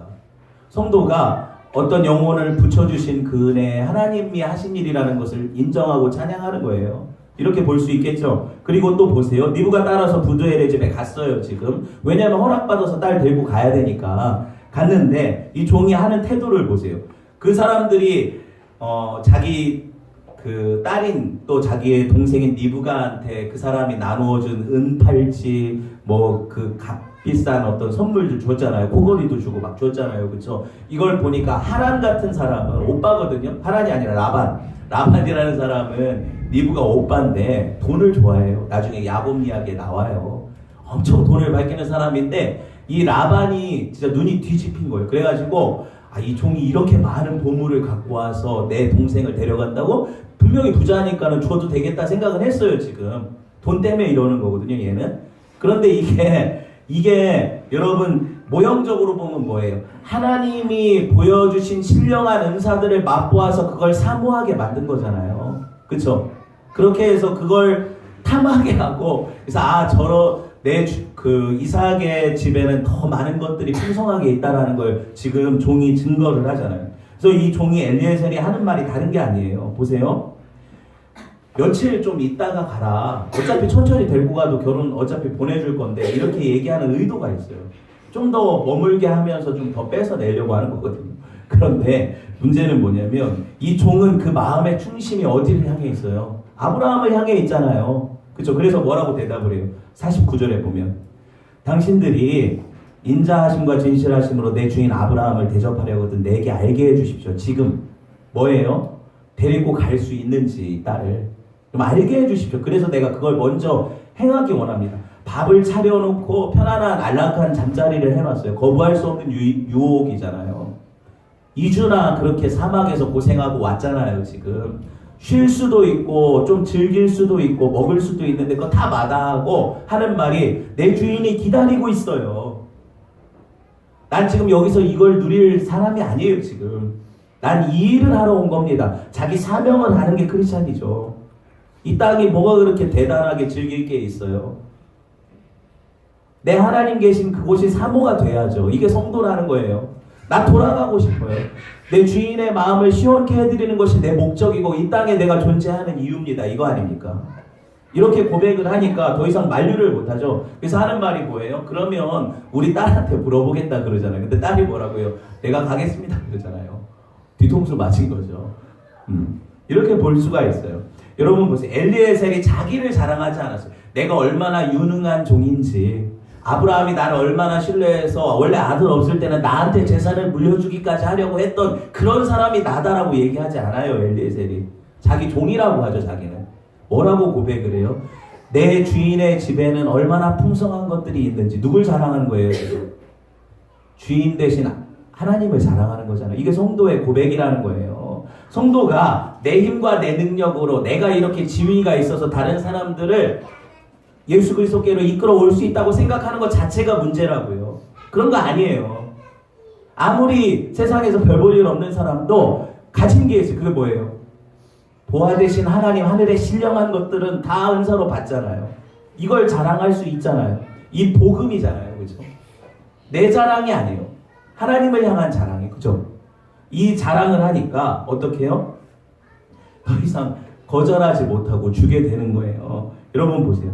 성도가 어떤 영혼을 붙여주신 그 은혜, 하나님이 하신 일이라는 것을 인정하고 찬양하는 거예요. 이렇게 볼 수 있겠죠. 그리고 또 보세요. 리브가 따라서 부두엘의 집에 갔어요, 지금. 왜냐하면 허락받아서 딸 데리고 가야 되니까. 갔는데 이 종이 하는 태도를 보세요. 그 사람들이 자기 그 딸인 또 자기의 동생인 리브가한테 그 사람이 나누어준 은팔찌 뭐 그 값비싼 어떤 선물도 줬잖아요. 코걸이도 주고 막 줬잖아요. 그렇죠? 이걸 보니까 하란 같은 사람은 오빠거든요. 하란이 아니라 라반이라는 사람은 리브가 오빠인데 돈을 좋아해요. 나중에 야곱 이야기에 나와요. 엄청 돈을 밝히는 사람인데 이 라반이 진짜 눈이 뒤집힌 거예요. 그래가지고 이 종이 이렇게 많은 보물을 갖고 와서 내 동생을 데려간다고? 분명히 부자니까는 줘도 되겠다 생각은 했어요. 지금 돈 때문에 이러는 거거든요. 얘는. 그런데 이게 여러분 모형적으로 보면 뭐예요? 하나님이 보여주신 신령한 은사들을 맛보아서 그걸 사모하게 만든 거잖아요. 그렇죠? 그렇게 해서 그걸 탐하게 하고 그래서 그 이삭의 집에는 더 많은 것들이 풍성하게 있다라는 걸 지금 종이 증거를 하잖아요. 그래서 이 종이 엘리에셀이 하는 말이 다른 게 아니에요. 보세요. 며칠 좀 있다가 가라. 어차피 천천히 데리고 가도 결혼 어차피 보내줄 건데 이렇게 얘기하는 의도가 있어요. 좀 더 머물게 하면서 좀 더 뺏어내려고 하는 거거든요. 그런데 문제는 뭐냐면 이 종은 그 마음의 중심이 어디를 향해 있어요? 아브라함을 향해 있잖아요. 그렇죠? 그래서 뭐라고 대답을 해요? 49절에 보면 당신들이 인자하심과 진실하심으로 내 주인 아브라함을 대접하려거든 내게 알게 해주십시오. 지금 뭐예요? 데리고 갈 수 있는지 딸을 좀 알게 해주십시오. 그래서 내가 그걸 먼저 행하기 원합니다. 밥을 차려놓고 편안한 안락한 잠자리를 해놨어요. 거부할 수 없는 유혹이잖아요. 2주나 그렇게 사막에서 고생하고 왔잖아요. 지금 쉴 수도 있고 좀 즐길 수도 있고 먹을 수도 있는데 그거 다 마다하고 하는 말이 내 주인이 기다리고 있어요. 난 지금 여기서 이걸 누릴 사람이 아니에요. 지금 난 이 일을 하러 온 겁니다. 자기 사명을 하는 게 크리스찬이죠. 이 땅이 뭐가 그렇게 대단하게 즐길 게 있어요. 내 하나님 계신 그곳이 사모가 돼야죠. 이게 성도라는 거예요. 나 돌아가고 싶어요. 내 주인의 마음을 시원케 해드리는 것이 내 목적이고 이 땅에 내가 존재하는 이유입니다. 이거 아닙니까? 이렇게 고백을 하니까 더 이상 만류를 못하죠. 그래서 하는 말이 뭐예요? 그러면 우리 딸한테 물어보겠다 그러잖아요. 근데 딸이 뭐라고요? 내가 가겠습니다 그러잖아요. 뒤통수 맞은 거죠. 이렇게 볼 수가 있어요. 여러분 보세요. 엘리에셀이 자기를 자랑하지 않았어요. 내가 얼마나 유능한 종인지, 아브라함이 나를 얼마나 신뢰해서 원래 아들 없을 때는 나한테 재산을 물려주기까지 하려고 했던 그런 사람이 나다라고 얘기하지 않아요. 엘리에셀이 자기 종이라고 하죠. 자기는 뭐라고 고백을 해요? 내 주인의 집에는 얼마나 풍성한 것들이 있는지. 누굴 자랑하는 거예요? 주인 대신 하나님을 자랑하는 거잖아요. 이게 성도의 고백이라는 거예요. 성도가 내 힘과 내 능력으로 내가 이렇게 지위가 있어서 다른 사람들을 예수 그리스도께로 이끌어 올 수 있다고 생각하는 것 자체가 문제라고요. 그런 거 아니에요. 아무리 세상에서 별 볼 일 없는 사람도 가진 게 있어요. 그게 뭐예요? 보아 되신 하나님 하늘에 신령한 것들은 다 은사로 받잖아요. 이걸 자랑할 수 있잖아요. 이 복음이잖아요. 그죠? 내 자랑이 아니에요. 하나님을 향한 자랑이. 그죠? 이 자랑을 하니까 어떻게 해요? 더 이상 거절하지 못하고 주게 되는 거예요. 여러분 보세요.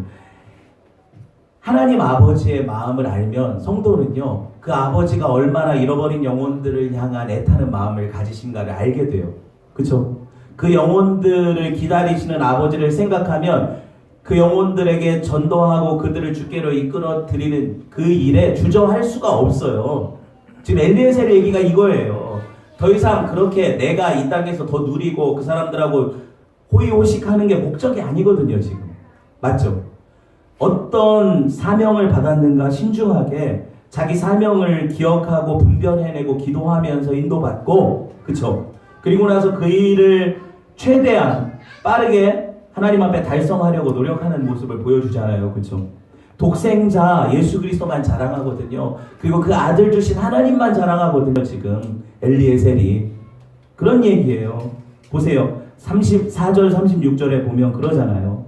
하나님 아버지의 마음을 알면 성도는요, 그 아버지가 얼마나 잃어버린 영혼들을 향한 애타는 마음을 가지신가를 알게 돼요. 그쵸? 그 영혼들을 기다리시는 아버지를 생각하면 그 영혼들에게 전도하고 그들을 주께로 이끌어 드리는 그 일에 주저할 수가 없어요. 지금 엘리에셀의 얘기가 이거예요. 더 이상 그렇게 내가 이 땅에서 더 누리고 그 사람들하고 호의호식하는 게 목적이 아니거든요, 지금. 맞죠? 어떤 사명을 받았는가 신중하게 자기 사명을 기억하고 분별해내고 기도하면서 인도받고, 그쵸? 그리고 나서 그 일을 최대한 빠르게 하나님 앞에 달성하려고 노력하는 모습을 보여주잖아요. 그쵸? 독생자 예수 그리스도만 자랑하거든요. 그리고 그 아들 주신 하나님만 자랑하거든요. 지금 엘리에셀이 그런 얘기예요. 보세요. 34절 36절에 보면 그러잖아요.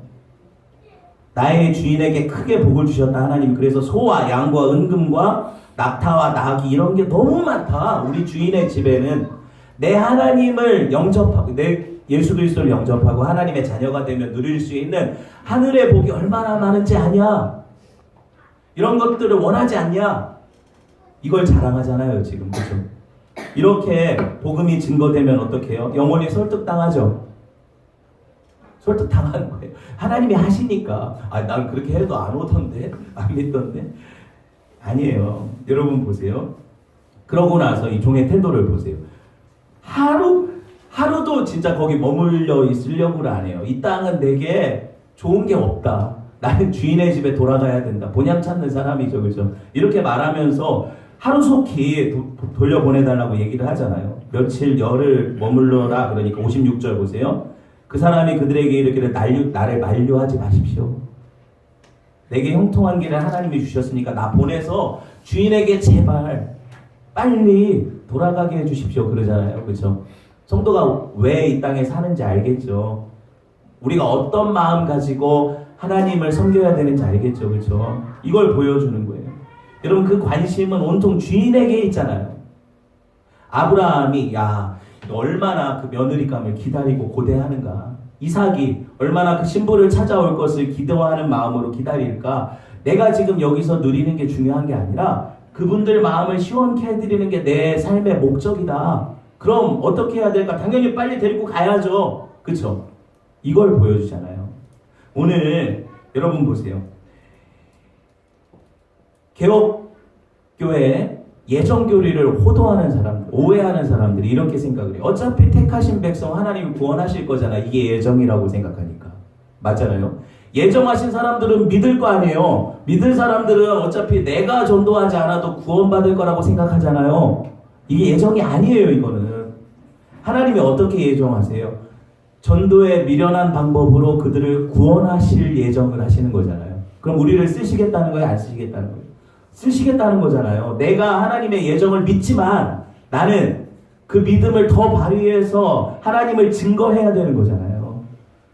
나의 주인에게 크게 복을 주셨다 하나님. 그래서 소와 양과 은금과 낙타와 나귀 이런 게 너무 많다. 우리 주인의 집에는 내 하나님을 영접하고 내 예수 그리스도를 영접하고 하나님의 자녀가 되면 누릴 수 있는 하늘의 복이 얼마나 많은지 아냐? 이런 것들을 원하지 않냐? 이걸 자랑하잖아요, 지금. 그렇죠? 이렇게 복음이 증거되면 어떻게 해요? 영혼이 설득당하죠. 설득당하는 거예요. 하나님이 하시니까 난 그렇게 해도 안 오던데? 안 믿던데? 아니에요. 여러분 보세요. 그러고 나서 이 종의 태도를 보세요. 하루도 진짜 거기 머물러 있으려고를 안 해요. 이 땅은 내게 좋은 게 없다. 나는 주인의 집에 돌아가야 된다. 본향 찾는 사람이죠. 그죠? 이렇게 말하면서 하루속히 돌려보내달라고 얘기를 하잖아요. 며칠 열을 머물러라. 그러니까 56절 보세요. 그 사람이 그들에게 이르기를 나를 만류하지 마십시오. 내게 형통한 길을 하나님이 주셨으니까 나 보내서 주인에게 제발 빨리 돌아가게 해주십시오. 그러잖아요. 그죠? 성도가 왜 이 땅에 사는지 알겠죠. 우리가 어떤 마음 가지고 하나님을 섬겨야 되는지 알겠죠. 그렇죠? 이걸 보여주는 거예요. 여러분 그 관심은 온통 주인에게 있잖아요. 아브라함이 얼마나 그 며느리감을 기다리고 고대하는가. 이삭이 얼마나 그 신부를 찾아올 것을 기도하는 마음으로 기다릴까. 내가 지금 여기서 누리는 게 중요한 게 아니라 그분들 마음을 시원케 해드리는 게 내 삶의 목적이다. 그럼 어떻게 해야 될까? 당연히 빨리 데리고 가야죠. 그쵸? 이걸 보여주잖아요. 오늘 여러분 보세요. 개혁교회 예정교리를 호도하는 사람들, 오해하는 사람들이 이렇게 생각을 해요. 어차피 택하신 백성 하나님이 구원하실 거잖아. 이게 예정이라고 생각하니까. 맞잖아요. 예정하신 사람들은 믿을 거 아니에요. 믿을 사람들은 어차피 내가 전도하지 않아도 구원받을 거라고 생각하잖아요. 이게 예정이 아니에요. 이거는 하나님이 어떻게 예정하세요? 전도의 미련한 방법으로 그들을 구원하실 예정을 하시는 거잖아요. 그럼 우리를 쓰시겠다는 거예요? 안 쓰시겠다는 거예요? 쓰시겠다는 거잖아요. 내가 하나님의 예정을 믿지만 나는 그 믿음을 더 발휘해서 하나님을 증거해야 되는 거잖아요.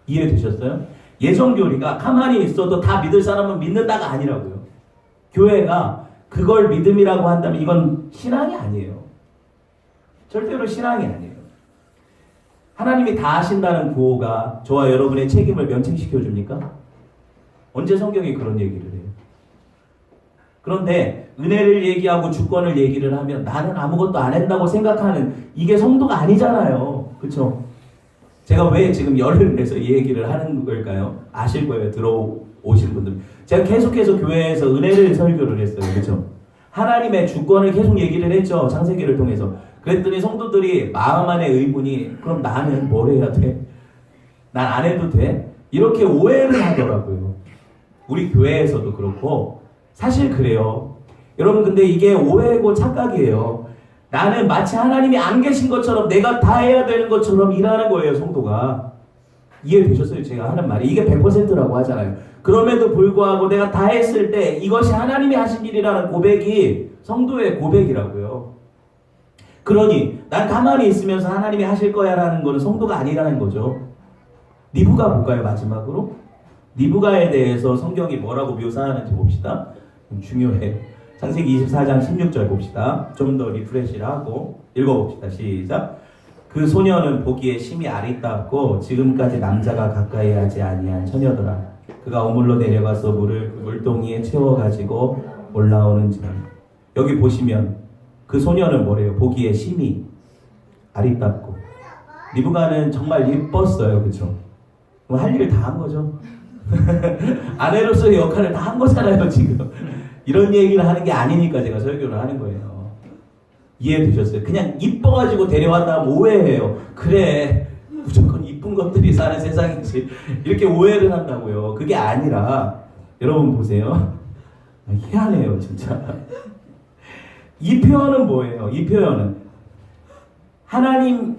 이해되셨어요? 예정교리가 가만히 있어도 다 믿을 사람은 믿는다가 아니라고요. 교회가 그걸 믿음이라고 한다면 이건 신앙이 아니에요. 절대로 신앙이 아니에요. 하나님이 다 하신다는 구호가 저와 여러분의 책임을 면책시켜 줍니까? 언제 성경이 그런 얘기를 해요? 그런데 은혜를 얘기하고 주권을 얘기를 하면 나는 아무것도 안 한다고 생각하는 이게 성도가 아니잖아요. 그렇죠? 제가 왜 지금 열을 내서 이 얘기를 하는 걸까요? 아실 거예요. 들어오신 분들. 제가 계속해서 교회에서 은혜를 설교를 했어요. 그렇죠? 하나님의 주권을 계속 얘기를 했죠. 창세기를 통해서. 그랬더니 성도들이 마음 안에 의문이 그럼 나는 뭘 해야 돼? 난 안 해도 돼? 이렇게 오해를 하더라고요. 우리 교회에서도 그렇고 사실 그래요. 여러분 근데 이게 오해고 착각이에요. 나는 마치 하나님이 안 계신 것처럼 내가 다 해야 되는 것처럼 일하는 거예요. 성도가. 이해되셨어요? 제가 하는 말이. 이게 100%라고 하잖아요. 그럼에도 불구하고 내가 다 했을 때 이것이 하나님이 하신 일이라는 고백이 성도의 고백이라고요. 그러니 난 가만히 있으면서 하나님이 하실 거야 라는 거는 성도가 아니라는 거죠. 리브가 볼까요? 마지막으로 리브가에 대해서 성경이 뭐라고 묘사하는지 봅시다. 중요해요. 창세기 24장 16절 봅시다. 좀 더 리프레시를 하고 읽어봅시다. 시작. 그 소녀는 보기에 심히 아리따웠고 지금까지 남자가 가까이 하지 아니한 처녀더라. 그가 우물로 내려가서 물을 그 물동이에 채워가지고 올라오는지라. 여기 보시면 그 소녀는 뭐래요? 보기에 심히 아리따웠고. 리브가는 정말 예뻤어요. 그쵸? 할 일 다 한 거죠. 아내로서의 역할을 다 한 거잖아요. 지금 이런 얘기를 하는 게 아니니까 제가 설교를 하는 거예요. 이해되셨어요? 그냥 이뻐가지고 데려왔다 하면 오해해요. 그래, 무조건 이쁜 것들이 사는 세상이지, 이렇게 오해를 한다고요. 그게 아니라 여러분 보세요. 희한해요 진짜. 이 표현은 뭐예요? 이 표현은 하나님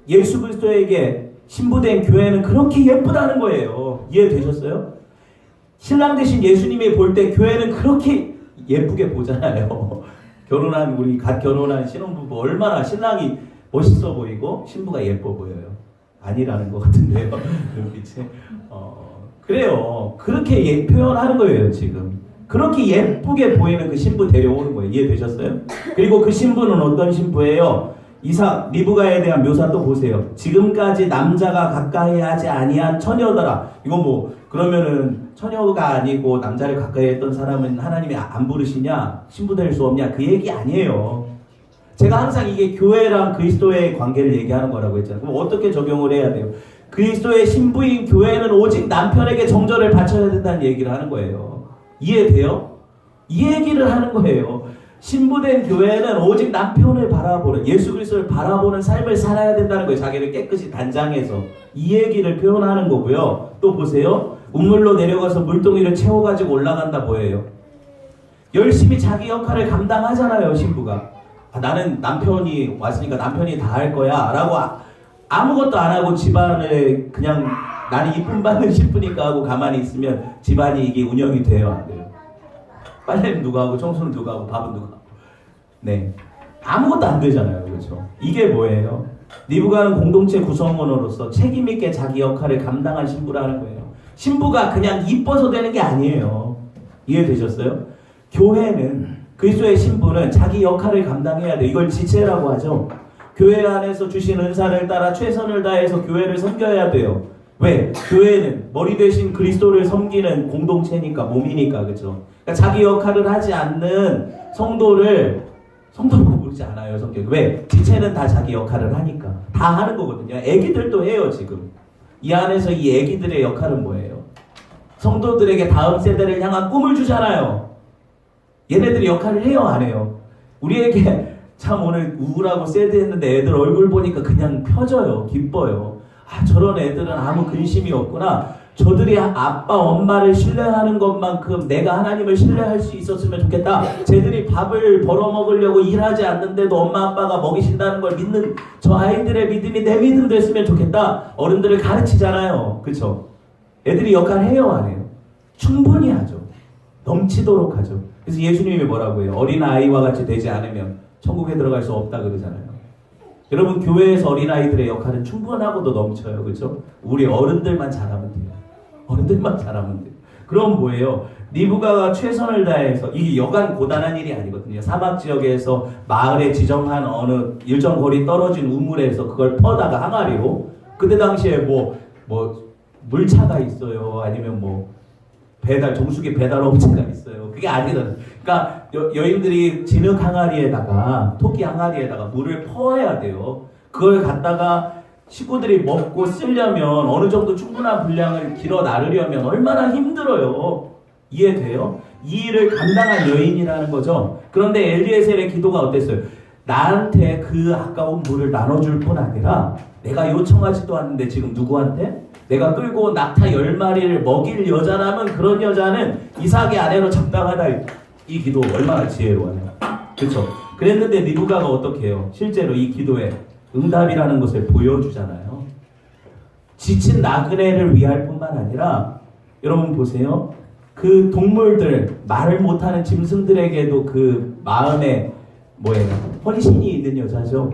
예수 그리스도에게 신부된 교회는 그렇게 예쁘다는 거예요. 이해되셨어요? 신랑 되신 예수님이 볼 때 교회는 그렇게 예쁘게 보잖아요. 우리 갓 결혼한 신혼부부 얼마나 신랑이 멋있어 보이고 신부가 예뻐 보여요. 아니라는 것 같은데요. 눈빛에. 그래요. 그렇게 표현하는 거예요 지금. 그렇게 예쁘게 보이는 그 신부 데려오는 거예요. 이해되셨어요? 그리고 그 신부는 어떤 신부예요? 리브가에 대한 묘사 또 보세요. 지금까지 남자가 가까이 하지 아니한 처녀더라. 이건 뭐 그러면은 처녀가 아니고 남자를 가까이 했던 사람은 하나님이 안 부르시냐? 신부 될 수 없냐? 그 얘기 아니에요. 제가 항상 이게 교회랑 그리스도의 관계를 얘기하는 거라고 했잖아요. 그럼 어떻게 적용을 해야 돼요? 그리스도의 신부인 교회는 오직 남편에게 정절을 바쳐야 된다는 얘기를 하는 거예요. 이해돼요? 이 얘기를 하는 거예요. 신부된 교회는 오직 남편을 바라보는, 예수 그리스도를 바라보는 삶을 살아야 된다는 거예요. 자기를 깨끗이 단장해서. 이 얘기를 표현하는 거고요. 또 보세요. 우물로 내려가서 물동이를 채워가지고 올라간다 뭐예요? 열심히 자기 역할을 감당하잖아요. 신부가. 나는 남편이 왔으니까 남편이 다 할 거야 라고 아무것도 안 하고 집안을 그냥 나는 이쁨 받는 신부니까 하고 가만히 있으면 집안이 이게 운영이 돼요? 안 돼요? 빨래는 누가 하고 청소는 누가 하고 밥은 누가 하고. 네, 아무것도 안 되잖아요. 그렇죠? 이게 뭐예요? 리브가는 공동체 구성원으로서 책임있게 자기 역할을 감당한 신부라는 거예요. 신부가 그냥 이뻐서 되는 게 아니에요. 이해되셨어요? 교회는, 그리스도의 신부는 자기 역할을 감당해야 돼요. 이걸 지체라고 하죠. 교회 안에서 주신 은사를 따라 최선을 다해서 교회를 섬겨야 돼요. 왜? 교회는 머리 대신 그리스도를 섬기는 공동체니까, 몸이니까. 그렇죠? 그러니까 자기 역할을 하지 않는 성도라고 부르지 않아요. 성경. 왜? 지체는 다 자기 역할을 하니까. 다 하는 거거든요. 애기들도 해요. 지금 이 안에서 이 애기들의 역할은 뭐예요? 성도들에게 다음 세대를 향한 꿈을 주잖아요. 얘네들이 역할을 해요? 안 해요? 우리에게 참 오늘 우울하고 새드했는데 애들 얼굴 보니까 그냥 펴져요. 기뻐요. 저런 애들은 아무 근심이 없구나. 저들이 아빠 엄마를 신뢰하는 것만큼 내가 하나님을 신뢰할 수 있었으면 좋겠다. 쟤들이 밥을 벌어먹으려고 일하지 않는데도 엄마 아빠가 먹이신다는 걸 믿는 저 아이들의 믿음이 내 믿음 됐으면 좋겠다. 어른들을 가르치잖아요. 그쵸? 애들이 역할 해요? 안 해요? 충분히 하죠. 넘치도록 하죠. 그래서 예수님이 뭐라고 해요? 어린아이와 같이 되지 않으면 천국에 들어갈 수 없다 그러잖아요. 여러분, 교회에서 어린아이들의 역할은 충분하고도 넘쳐요. 그렇죠? 우리 어른들만 잘하면 돼요. 어른들만 잘하면 돼요. 그럼 뭐예요? 리브가가 최선을 다해서, 이게 여간 고단한 일이 아니거든요. 사막 지역에서 마을에 지정한 어느 일정 거리 떨어진 우물에서 그걸 퍼다가 항아리로, 그때 당시에 뭐 물차가 있어요. 아니면 정수기 배달 업체가 있어요. 그게 아니거든요. 그러니까 여인들이 진흙 항아리에다가, 토끼 항아리에다가 물을 퍼야 돼요. 그걸 갖다가 식구들이 먹고 쓰려면 어느 정도 충분한 분량을 길어 나르려면 얼마나 힘들어요. 이해돼요? 이 일을 감당한 여인이라는 거죠. 그런데 엘리에셀의 기도가 어땠어요? 나한테 그 아까운 물을 나눠줄 뿐 아니라 내가 요청하지도 않는데 지금 누구한테? 내가 끌고 온 낙타 10마리를 먹일 여자라면 그런 여자는 이삭의 아내로 적당하다. 이 기도 얼마나 지혜로워요. 그렇죠? 그랬는데 리브가가 어떻게 해요? 실제로 이 기도에 응답이라는 것을 보여주잖아요. 지친 나그네를 위할 뿐만 아니라 여러분 보세요. 그 동물들, 말을 못하는 짐승들에게도 그 마음에 헌신이 있는 여자죠.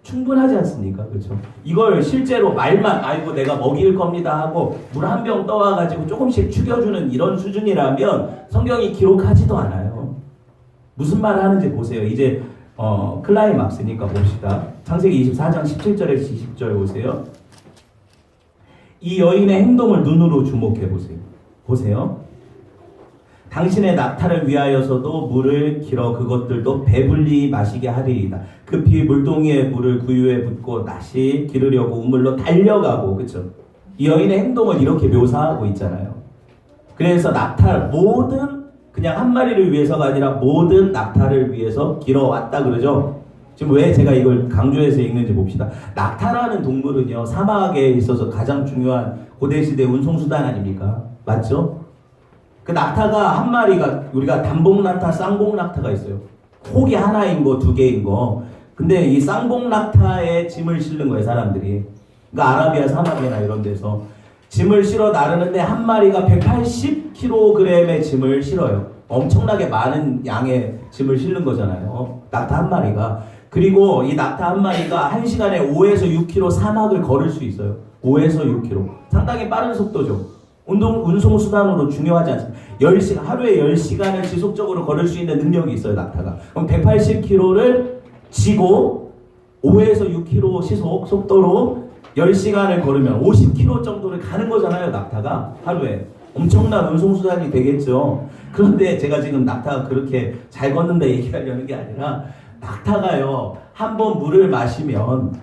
충분하지 않습니까? 그렇죠? 이걸 실제로 말만 아이고 내가 먹일 겁니다 하고 물 한 병 떠와가지고 조금씩 죽여주는 이런 수준이라면 성경이 기록하지도 않아요. 무슨 말을 하는지 보세요. 이제 클라이막스니까 봅시다. 창세기 24장 17절에서 20절 보세요. 이 여인의 행동을 눈으로 주목해 보세요. 보세요. 당신의 낙타를 위하여서도 물을 길어 그것들도 배불리 마시게 하리이다. 급히 물동이에 물을 구유에 붓고 다시 기르려고 우물로 달려가고, 그렇죠? 이 여인의 행동을 이렇게 묘사하고 있잖아요. 그래서 낙타 모든 그냥 한 마리를 위해서가 아니라 모든 낙타를 위해서 길어왔다 그러죠. 지금 왜 제가 이걸 강조해서 읽는지 봅시다. 낙타라는 동물은요, 사막에 있어서 가장 중요한 고대시대 운송수단 아닙니까? 맞죠? 그 낙타가 한 마리가, 우리가 단복낙타, 쌍복낙타가 있어요. 혹이 하나인 거, 두 개인 거. 근데 이 쌍복낙타에 짐을 실는 거예요, 사람들이. 그러니까 아라비아 사막이나 이런 데서 짐을 실어 나르는데 한 마리가 180kg의 짐을 실어요. 엄청나게 많은 양의 짐을 실는 거잖아요. 낙타 한 마리가. 그리고 이 낙타 한 마리가 1시간에 5에서 6km 사막을 걸을 수 있어요. 5에서 6km. 상당히 빠른 속도죠. 운송수단으로 중요하지 않습니다. 하루에 10시간을 지속적으로 걸을 수 있는 능력이 있어요, 낙타가. 그럼 180km를 지고 5에서 6km 시속 속도로 10시간을 걸으면 50km 정도를 가는 거잖아요, 낙타가. 하루에. 엄청난 운송수단이 되겠죠. 그런데 제가 지금 낙타가 그렇게 잘 걷는다 얘기하려는 게 아니라, 낙타가요, 한번 물을 마시면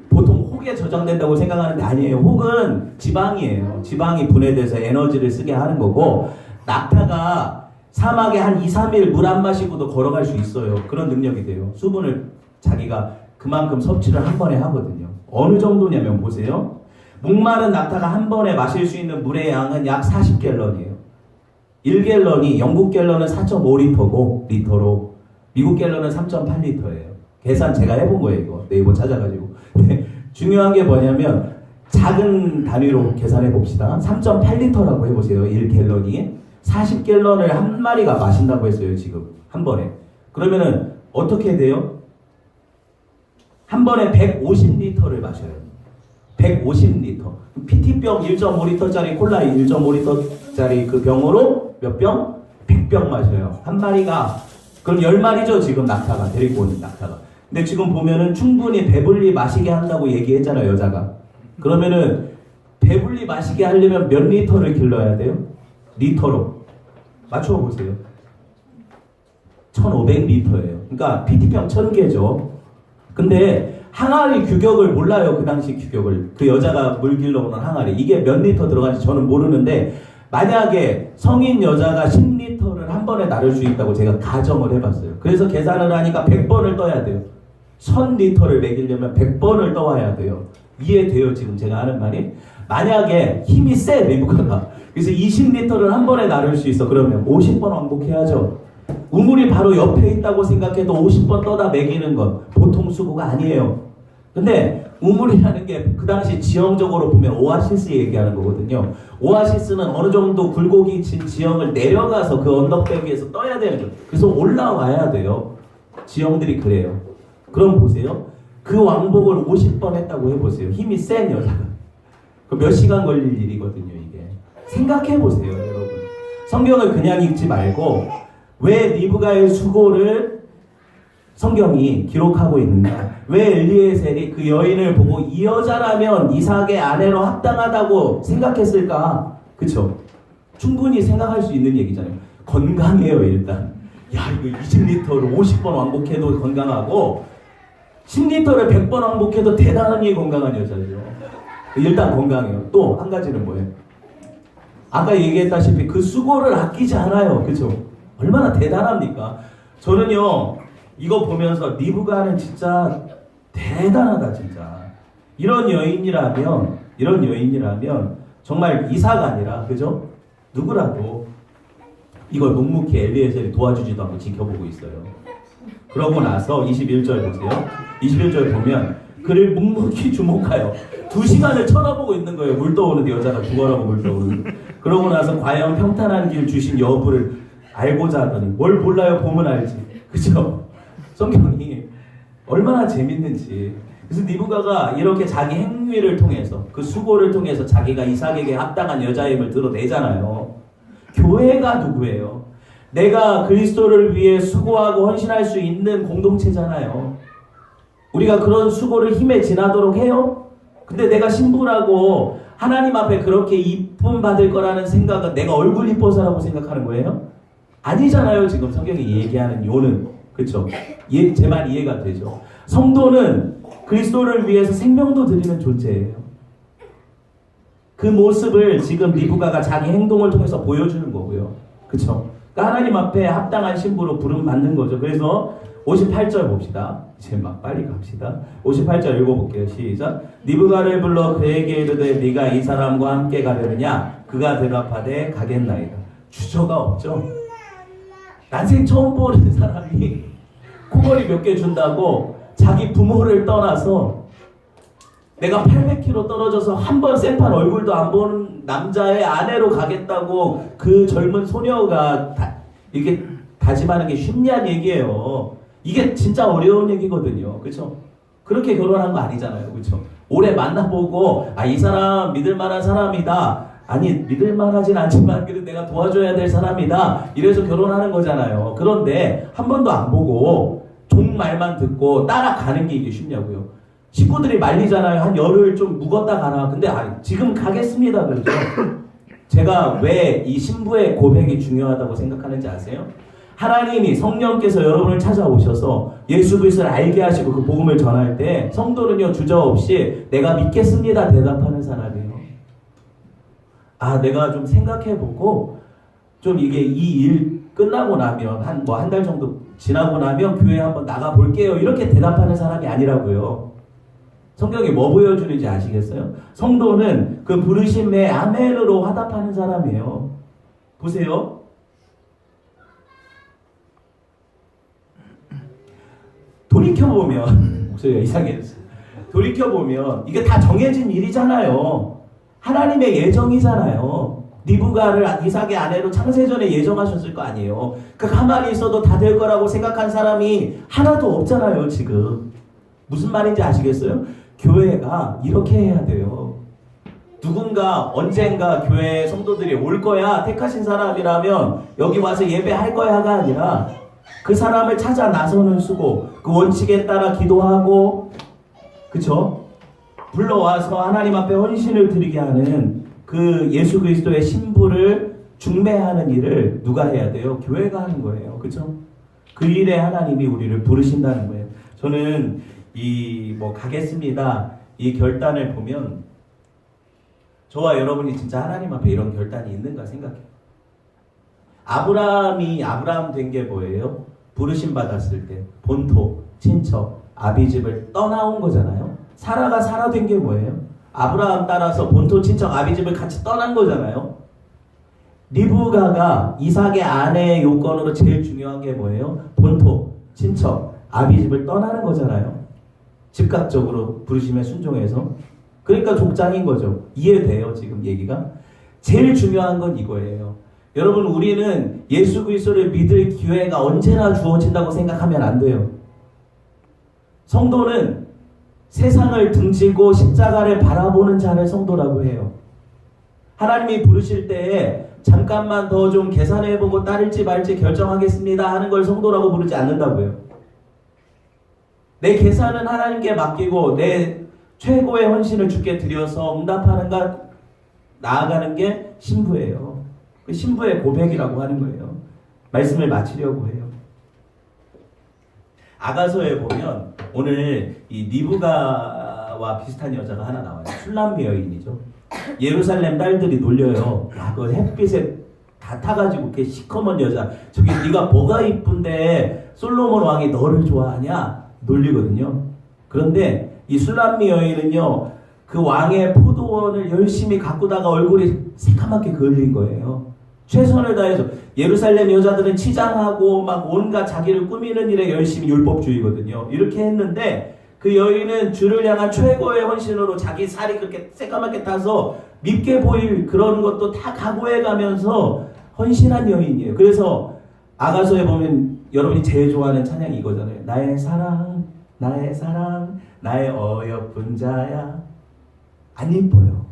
보통 혹에 저장된다고 생각하는데 아니에요. 혹은 지방이에요. 지방이 분해돼서 에너지를 쓰게 하는 거고, 낙타가 사막에 한 2, 3일 물 안 마시고도 걸어갈 수 있어요. 그런 능력이 돼요. 수분을 자기가 그만큼 섭취를 한 번에 하거든요. 어느 정도냐면 보세요. 목마른 낙타가 한 번에 마실 수 있는 물의 양은 약 40갤런이에요. 1갤런이, 영국 갤런은 4.5리터고, 리터로. 미국 갤런은 3.8리터예요. 계산 제가 해본 거예요, 이거. 네이버 찾아가지고. 중요한 게 뭐냐면, 작은 단위로 계산해 봅시다. 3.8리터라고 해보세요, 1갤런이. 40갤런을 한 마리가 마신다고 했어요, 지금. 한 번에. 그러면은, 어떻게 돼요? 한 번에 150리터를 마셔요. 150리터. PT병 1.5리터짜리 콜라 1.5리터짜리 그 병으로 몇 병? 100병 마셔요. 한 마리가. 그럼 10마리죠, 지금 낙타가. 데리고 오는 낙타가. 근데 지금 보면은 충분히 배불리 마시게 한다고 얘기했잖아요, 여자가. 그러면은 배불리 마시게 하려면 몇 리터를 길러야 돼요? 리터로. 맞춰보세요. 1500리터예요. 그러니까 PT병 1000개죠. 근데 항아리 규격을 몰라요. 그 당시 규격을. 그 여자가 물 길러오는 항아리. 이게 몇 리터 들어가는지 저는 모르는데, 만약에 성인 여자가 10리터를 한 번에 나를 수 있다고 제가 가정을 해봤어요. 그래서 계산을 하니까 100번을 떠야 돼요. 1000리터를 먹이려면 100번을 떠와야 돼요. 이해돼요, 지금 제가 하는 말이? 만약에 힘이 세, 리브카가. 그래서 20리터를 한 번에 나를 수 있어. 그러면 50번 왕복해야죠. 우물이 바로 옆에 있다고 생각해도 50번 떠다 먹이는 건 보통 수고가 아니에요. 근데 우물이라는 게 그 당시 지형적으로 보면 오아시스 얘기하는 거거든요. 오아시스는 어느 정도 굴곡이 진 지형을 내려가서 그 언덕배기에서 떠야 되는 거예요. 그래서 올라와야 돼요. 지형들이 그래요. 그럼 보세요. 그 왕복을 50번 했다고 해보세요. 힘이 센 여자가. 그 몇 시간 걸릴 일이거든요, 이게. 생각해보세요, 여러분. 성경을 그냥 읽지 말고 왜 리브가의 수고를 성경이 기록하고 있는가? 왜 엘리에셀이 그 여인을 보고 이 여자라면 이삭의 아내로 합당하다고 생각했을까? 그쵸? 충분히 생각할 수 있는 얘기잖아요. 건강해요, 일단. 야, 이거 20리터를 50번 왕복해도 건강하고 10리터를 100번 왕복해도 대단히 건강한 여자죠. 일단 건강해요. 또 한 가지는 뭐예요? 아까 얘기했다시피 그 수고를 아끼지 않아요. 그쵸? 얼마나 대단합니까? 저는요, 이거 보면서 리브가는 진짜 대단하다, 진짜. 이런 여인이라면 정말 이삭 아니라, 그죠? 누구라도 이걸 묵묵히 엘리에셀이 도와주지도 않고 지켜보고 있어요. 그러고 나서 21절 보세요. 21절 보면 그를 묵묵히 주목하여 2시간을 쳐다보고 있는 거예요. 물 떠오는데 여자가 죽어라고 물 떠오는데. 그러고 나서 과연 평탄한 길 주신 여부를 알고자 하더니 뭘 몰라요? 보면 알지. 그죠? 성경이 얼마나 재밌는지. 그래서 리브가가 이렇게 자기 행위를 통해서 그 수고를 통해서 자기가 이삭에게 합당한 여자임을 드러내잖아요. 교회가 누구예요? 내가 그리스도를 위해 수고하고 헌신할 수 있는 공동체잖아요. 우리가 그런 수고를 힘에 지나도록 해요? 근데 내가 신부라고 하나님 앞에 그렇게 이쁨 받을 거라는 생각은 내가 얼굴 이뻐서라고 생각하는 거예요? 아니잖아요. 지금 성경이 얘기하는 요는. 그렇죠? 제 말 이해가 되죠? 성도는 그리스도를 위해서 생명도 드리는 존재예요. 그 모습을 지금 리브가가 자기 행동을 통해서 보여주는 거고요. 그렇죠? 그러니까 하나님 앞에 합당한 신부로 부름 받는 거죠. 그래서 58절 봅시다. 이제 막 빨리 갑시다. 58절 읽어볼게요. 시작. 리브가를 불러 그에게 이르되 네가 이 사람과 함께 가려느냐? 그가 대답하되 가겠나이다. 주저가 없죠. 난생 처음 보는 사람이 코걸이 몇 개 준다고 자기 부모를 떠나서 내가 800km 떨어져서 한 번 생판 얼굴도 안 보는 남자의 아내로 가겠다고 그 젊은 소녀가 이렇게 다짐하는 게 쉽냐는 얘기예요. 이게 진짜 어려운 얘기거든요. 그렇죠? 그렇게 결혼한 거 아니잖아요. 그렇죠? 오래 만나보고 이 사람 믿을 만한 사람이다. 아니 믿을 만하진 않지만 그래도 내가 도와줘야 될 사람이다. 이래서 결혼하는 거잖아요. 그런데 한 번도 안 보고 종 말만 듣고 따라가는 게 이게 쉽냐고요. 식구들이 말리잖아요. 한 열흘 좀 묵었다 가라. 근데 지금 가겠습니다. 그렇죠? 제가 왜 이 신부의 고백이 중요하다고 생각하는지 아세요? 하나님이 성령께서 여러분을 찾아오셔서 예수 그리스도를 알게 하시고 그 복음을 전할 때 성도는요 주저없이 내가 믿겠습니다 대답하는 사람이에요. 내가 좀 생각해보고 좀 이게 이 일 끝나고 나면 한 달 정도 지나고 나면 교회 한번 나가볼게요 이렇게 대답하는 사람이 아니라고요. 성경이 뭐 보여주는지 아시겠어요? 성도는 그 부르심에 아멘으로 화답하는 사람이에요. 보세요. 돌이켜보면 목소리가 이상해졌어요. 돌이켜보면 이게 다 정해진 일이잖아요. 하나님의 예정이잖아요. 리브가를 이삭의 아내로 창세전에 예정하셨을 거 아니에요. 가만히 있어도 다 될 거라고 생각한 사람이 하나도 없잖아요. 지금 무슨 말인지 아시겠어요? 교회가 이렇게 해야 돼요. 누군가 언젠가 교회 성도들이 올 거야 택하신 사람이라면 여기 와서 예배할 거야가 아니라 그 사람을 찾아 나서는 수고, 그 원칙에 따라 기도하고, 그쵸? 불러와서 하나님 앞에 헌신을 드리게 하는 그 예수 그리스도의 신부를 중매하는 일을 누가 해야 돼요? 교회가 하는 거예요. 그쵸? 그 일에 하나님이 우리를 부르신다는 거예요. 저는 가겠습니다. 이 결단을 보면 저와 여러분이 진짜 하나님 앞에 이런 결단이 있는가 생각해요. 아브라함 된 게 뭐예요? 부르심 받았을 때 본토, 친척, 아비집을 떠나온 거잖아요. 사라가 사라 된 게 뭐예요? 아브라함 따라서 본토, 친척, 아비집을 같이 떠난 거잖아요. 리브가가 이삭의 아내의 요건으로 제일 중요한 게 뭐예요? 본토, 친척, 아비집을 떠나는 거잖아요. 즉각적으로 부르심에 순종해서. 그러니까 족장인 거죠. 이해돼요 지금 얘기가? 제일 중요한 건 이거예요. 여러분 우리는 예수 그리스도를 믿을 기회가 언제나 주어진다고 생각하면 안 돼요. 성도는 세상을 등지고 십자가를 바라보는 자를 성도라고 해요. 하나님이 부르실 때에 잠깐만 더 좀 계산해보고 따를지 말지 결정하겠습니다 하는 걸 성도라고 부르지 않는다고요. 내 계산은 하나님께 맡기고 내 최고의 헌신을 주께 드려서 응답하는가 나아가는 게 신부예요. 그 신부의 고백이라고 하는 거예요. 말씀을 마치려고 해요. 아가서에 보면 오늘 이 리브가와 비슷한 여자가 하나 나와요. 술람미 여인이죠. 예루살렘 딸들이 놀려요. 그 햇빛에 다 타가지고 이렇게 시커먼 여자. 저기 네가 뭐가 이쁜데 솔로몬 왕이 너를 좋아하냐? 놀리거든요. 그런데 이 술람미 여인은요. 그 왕의 포도원을 열심히 가꾸다가 얼굴이 새카맣게 그을린 거예요. 최선을 다해서 예루살렘 여자들은 치장하고 막 온갖 자기를 꾸미는 일에 열심히 율법주의거든요. 이렇게 했는데 그 여인은 주를 향한 최고의 헌신으로 자기 살이 그렇게 새까맣게 타서 밉게 보일 그런 것도 다 각오해가면서 헌신한 여인이에요. 그래서 아가서에 보면 여러분이 제일 좋아하는 찬양이 이거잖아요. 나의 사랑 나의 사랑, 나의 어여쁜 자야. 안 이뻐요.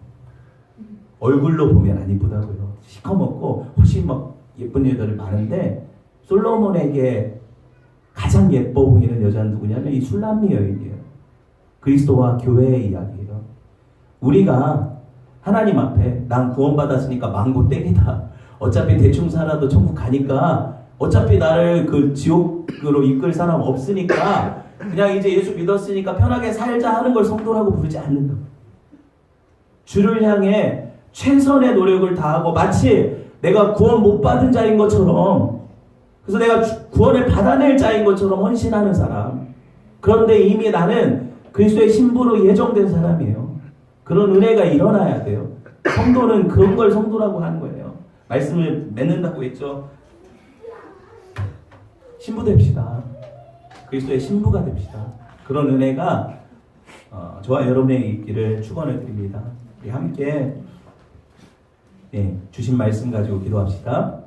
얼굴로 보면 안 이쁘다고요. 시커멓고 훨씬 막 예쁜 여자들 많은데 솔로몬에게 가장 예뻐 보이는 여자는 누구냐면 이 술람미 여인이에요. 그리스도와 교회의 이야기예요. 우리가 하나님 앞에 난 구원받았으니까 망고 땡이다. 어차피 대충 살아도 천국 가니까 어차피 나를 그 지옥으로 이끌 사람 없으니까 그냥 이제 예수 믿었으니까 편하게 살자 하는 걸 성도라고 부르지 않는다. 주를 향해 최선의 노력을 다하고 마치 내가 구원 못 받은 자인 것처럼 그래서 내가 구원을 받아낼 자인 것처럼 헌신하는 사람. 그런데 이미 나는 그리스도의 신부로 예정된 사람이에요. 그런 은혜가 일어나야 돼요. 성도는 그런 걸 성도라고 하는 거예요. 말씀을 맺는다고 했죠. 신부 됩시다. 그리스도의 신부가 됩시다. 그런 은혜가 저와 여러분의 있기를 축원을 드립니다. 우리 함께 주신 말씀 가지고 기도합시다.